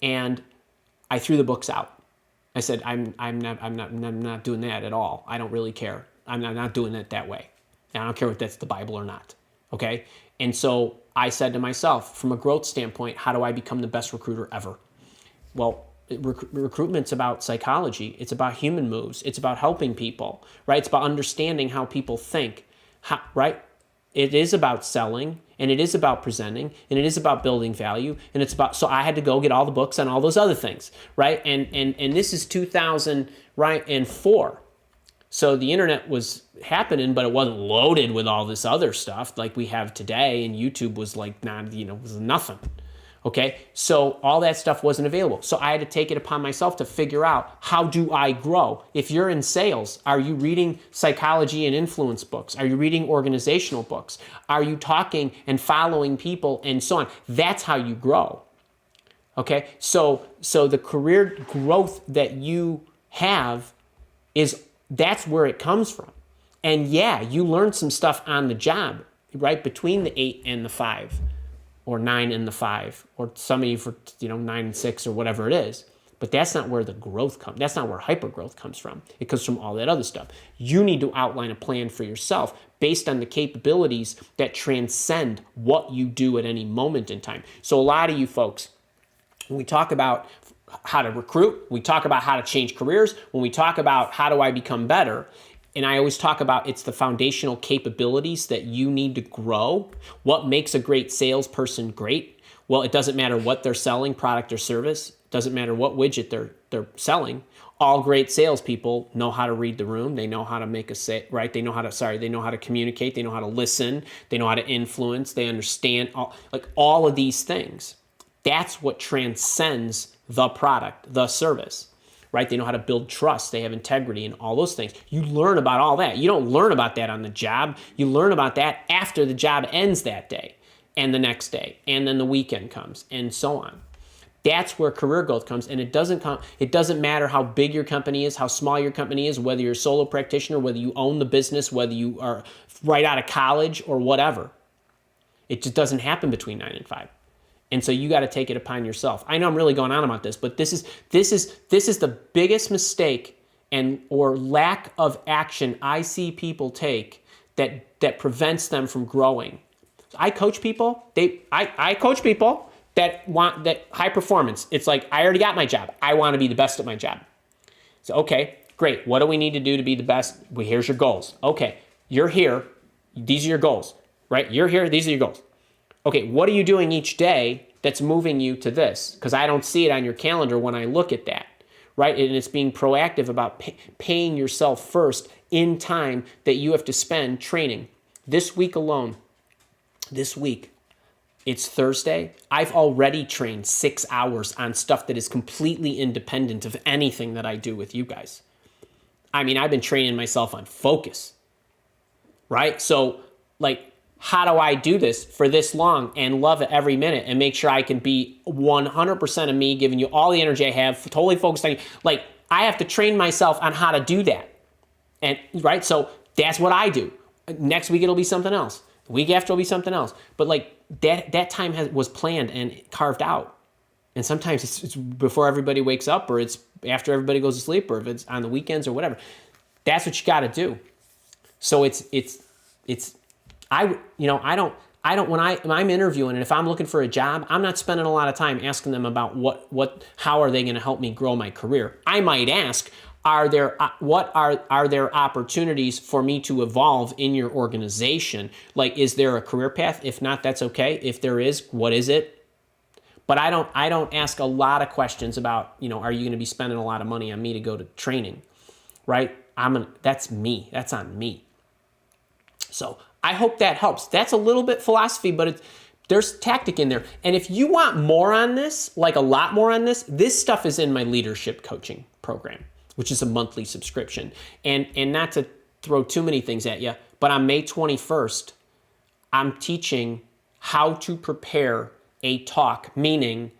And I threw the books out. I said, I'm not doing that at all. I don't really care. I'm not doing it that way. And I don't care if that's the Bible or not. Okay? And so I said to myself, from a growth standpoint, how do I become the best recruiter ever? Well, recruitment's about psychology. It's about human moves. It's about helping people, right? It's about understanding how people think, right? It is about selling, and it is about presenting, and it is about building value, and it's about, so I had to go get all the books on all those other things, right? And this is 2000, right, and 4. So the internet was happening, but it wasn't loaded with all this other stuff like we have today, and YouTube was like was nothing. Okay, so all that stuff wasn't available. So I had to take it upon myself to figure out, how do I grow? If you're in sales, are you reading psychology and influence books? Are you reading organizational books? Are you talking and following people and so on? That's how you grow. Okay, so the career growth that you have that's where it comes from. And yeah, you learn some stuff on the job, right? Between the 8 and the 5. Or 9 and the 5, or some of you for 9 and 6, or whatever it is. But that's not where the growth comes. That's not where hyper growth comes from. It comes from all that other stuff. You need to outline a plan for yourself based on the capabilities that transcend what you do at any moment in time. So a lot of you folks, when we talk about how to recruit, we talk about how to change careers, when we talk about how do I become better, and I always talk about it's the foundational capabilities that you need to grow. What makes a great salesperson great? Well, it doesn't matter what they're selling, product or service. It doesn't matter what widget they're selling. All great salespeople know how to read the room. They know how to make a sale, right? They know how to communicate. They know how to listen. They know how to influence. They understand all of these things. That's what transcends the product, the service. Right? They know how to build trust. They have integrity and all those things. You learn about all that. You don't learn about that on the job. You learn about that after the job ends that day and the next day, and then the weekend comes, and so on. That's where career growth comes, and it doesn't matter how big your company is, how small your company is, whether you're a solo practitioner, whether you own the business, whether you are right out of college or whatever. It just doesn't happen between 9 and 5. And so you got to take it upon yourself. I know I'm really going on about this, but this is the biggest mistake or lack of action I see people take that prevents them from growing. I coach people. I coach people that want that high performance. It's like, I already got my job. I want to be the best at my job. So okay, great. What do we need to do to be the best? Well, here's your goals. Okay, you're here. These are your goals, right? You're here. These are your goals. Okay, what are you doing each day that's moving you to this? Because I don't see it on your calendar when I look at that, right? And it's being proactive about paying yourself first in time that you have to spend training. This week alone, it's Thursday. I've already trained 6 hours on stuff that is completely independent of anything that I do with you guys. I mean, I've been training myself on focus, right? So, how do I do this for this long and love it every minute and make sure I can be 100% of me, giving you all the energy I have, totally focused on you? I have to train myself on how to do that. And right, so that's what I do. Next week it'll be something else. The week after it'll be something else. But that time was planned and carved out. And sometimes it's before everybody wakes up, or it's after everybody goes to sleep, or if it's on the weekends or whatever. That's what you got to do. So I don't when I'm interviewing, and if I'm looking for a job, I'm not spending a lot of time asking them about how are they going to help me grow my career. I might ask, are there opportunities for me to evolve in your organization? Is there a career path? If not, that's okay. If there is, what is it? But I don't ask a lot of questions about, are you going to be spending a lot of money on me to go to training, right? That's me. That's on me. So I hope that helps. That's a little bit philosophy, but there's tactic in there. And if you want more on this, a lot more on this stuff is in my leadership coaching program, which is a monthly subscription. And not to throw too many things at you, but on May 21st, I'm teaching how to prepare a talk, meaning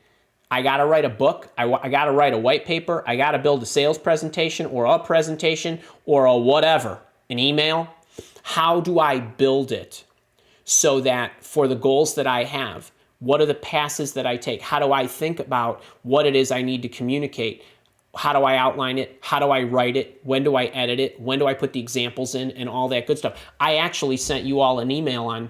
I got to write a book, I got to write a white paper, I got to build a sales presentation or a presentation or a whatever, an email. How do I build it so that for the goals that I have, what are the passes that I take? How do I think about what it is I need to communicate? How do I outline it? How do I write it? When do I edit it? When do I put the examples in and all that good stuff? I actually sent you all an email on,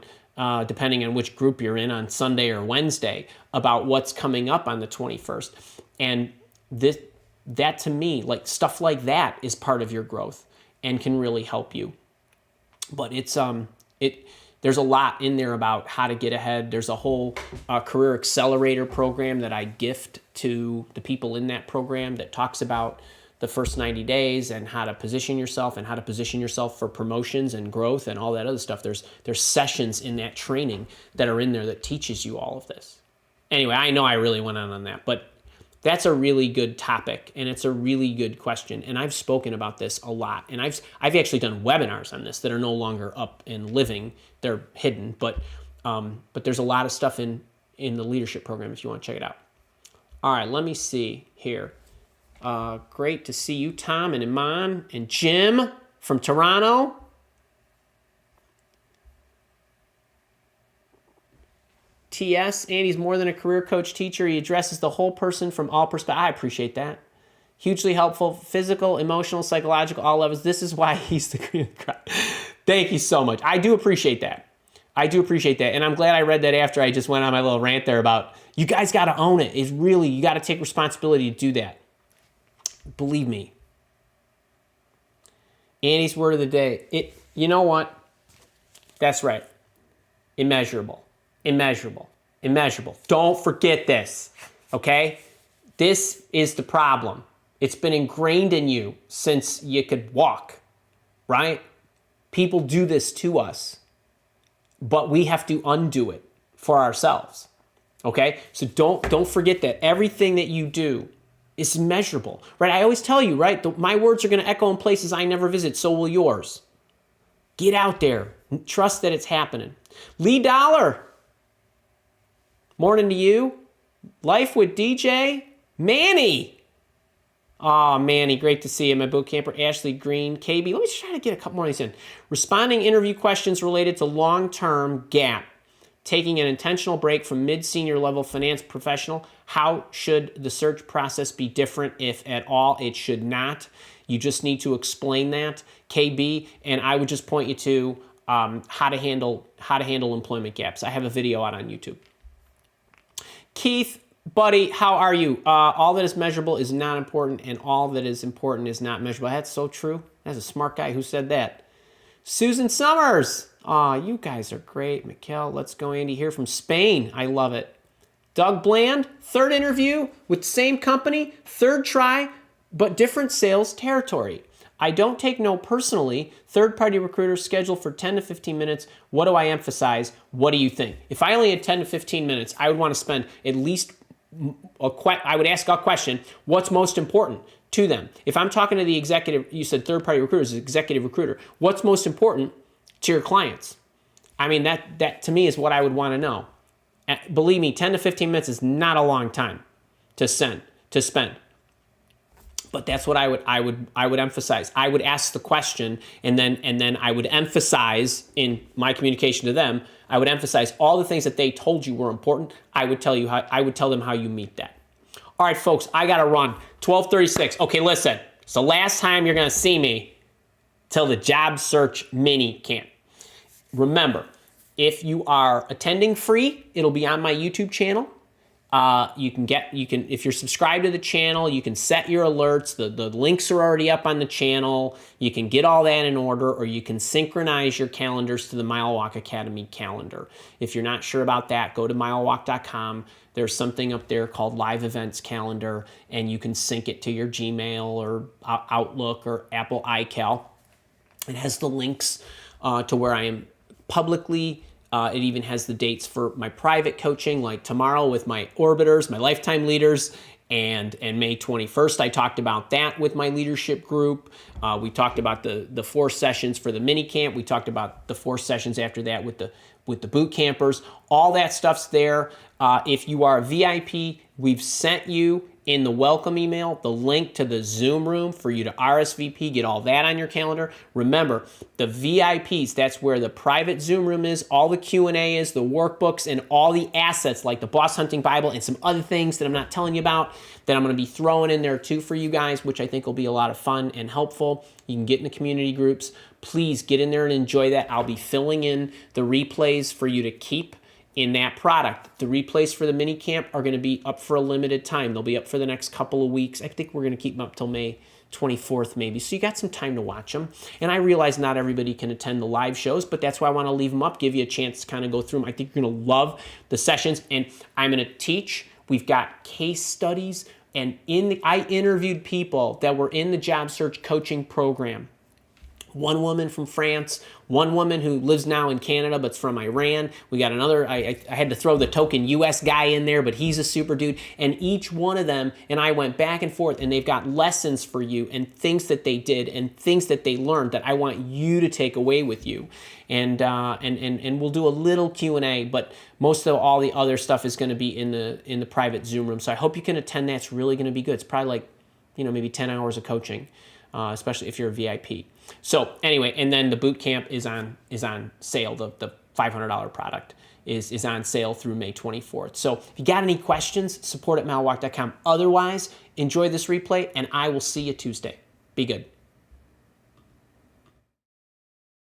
depending on which group you're in, on Sunday or Wednesday about what's coming up on the 21st. And that to me, stuff like that is part of your growth and can really help you. But there's a lot in there about how to get ahead. There's a whole career accelerator program that I gift to the people in that program that talks about the first 90 days and how to position yourself and how to position yourself for promotions and growth and all that other stuff. There's sessions in that training that are in there that teaches you all of this. Anyway, I know I really went on that, but that's a really good topic, and it's a really good question. And I've spoken about this a lot, and I've actually done webinars on this that are no longer up and living; they're hidden. But there's a lot of stuff in the leadership program if you want to check it out. All right, let me see here. Great to see you, Tom and Iman and Jim from Toronto. TS, Andy's more than a career coach teacher. He addresses the whole person from all perspectives. I appreciate that. Hugely helpful, physical, emotional, psychological, all levels. This is why he's the cream of the crop. Thank you so much. I do appreciate that. And I'm glad I read that after I just went on my little rant there about you guys got to own it. It's really, you got to take responsibility to do that. Believe me. Andy's word of the day. You know what? That's right. Immeasurable. Don't forget this, okay? This is the problem. It's been ingrained in you since you could walk, right? People do this to us, but we have to undo it for ourselves, okay? So don't forget that everything that you do is measurable, right? I always tell you, right? My words are going to echo in places I never visit, so will yours. Get out there. Trust that it's happening. Lee Dollar. Morning to you. Life with DJ. Manny. Oh, Manny, great to see you. My boot camper, Ashley Green, KB. Let me try to get a couple more of these in. Responding interview questions related to long-term gap. Taking an intentional break from mid-senior level finance professional. How should the search process be different, if at all? It should not. You just need to explain that, KB. And I would just point you to how to handle employment gaps. I have a video out on YouTube. Keith, buddy, how are you? All that is measurable is not important, and all that is important is not measurable. That's so true. That's a smart guy who said that. Susan Summers. You guys are great. Mikkel, let's go. Andy here from Spain. I love it. Doug Bland, third interview with the same company, third try, but different sales territory. I don't take no personally. Third-party recruiters scheduled for 10 to 15 minutes. What do I emphasize? What do you think? If I only had 10 to 15 minutes, I would want to spend at least I would ask a question, what's most important to them? If I'm talking to the executive, you said third-party recruiters, executive recruiter, what's most important to your clients? I mean, that to me is what I would want to know. Believe me, 10 to 15 minutes is not a long time to spend. But that's what I would emphasize. I would ask the question, and then I would emphasize in my communication to them. I would emphasize all the things that they told you were important. I would tell them how you meet that. All right, folks, I gotta run. 12:36. Okay, listen. It's the last time you're gonna see me till the Job Search Mini Camp. Remember, if you are attending free, it'll be on my YouTube channel. If you're subscribed to the channel, you can set your alerts. The links are already up on the channel. You can get all that in order, or you can synchronize your calendars to the Mile Walk Academy calendar. If you're not sure about that, go to milewalk.com. There's something up there called Live Events Calendar, and you can sync it to your Gmail or Outlook or Apple iCal. It has the links to where I am publicly. It even has the dates for my private coaching, like tomorrow with my Orbiters, my Lifetime Leaders, and May 21st. I talked about that with my leadership group. We talked about the 4 sessions for the mini camp. We talked about the 4 sessions after that with the boot campers. All that stuff's there. If you are a VIP, we've sent you in the welcome email the link to the Zoom room for you to RSVP, get all that on your calendar. Remember, the VIPs, that's where the private Zoom room is, all the Q&A is, the workbooks, and all the assets like the Boss Hunting Bible and some other things that I'm not telling you about that I'm going to be throwing in there too for you guys, which I think will be a lot of fun and helpful. You can get in the community groups. Please get in there and enjoy that. I'll be filling in the replays for you to keep in that product. The replays for the mini camp are going to be up for a limited time. They'll be up for the next couple of weeks. I think we're going to keep them up till May 24th maybe. So you got some time to watch them. And I realize not everybody can attend the live shows, but that's why I want to leave them up, give you a chance to kind of go through them. I think you're going to love the sessions. And I'm going to teach. We've got case studies. And I interviewed people that were in the job search coaching program one woman from France, one woman who lives now in Canada but's from Iran. We got another, I had to throw the token US guy in there, but he's a super dude. And each one of them and I went back and forth, and they've got lessons for you and things that they did and things that they learned that I want you to take away with you. And we'll do a little Q&A, but most of all the other stuff is going to be in the private Zoom room. So I hope you can attend that. It's really going to be good. It's probably like, maybe 10 hours of coaching. Especially if you're a VIP. So anyway, and then the boot camp is on sale. The $500 product is on sale through May 24th. So if you got any questions, support@malwalk.com. Otherwise, enjoy this replay, and I will see you Tuesday. Be good.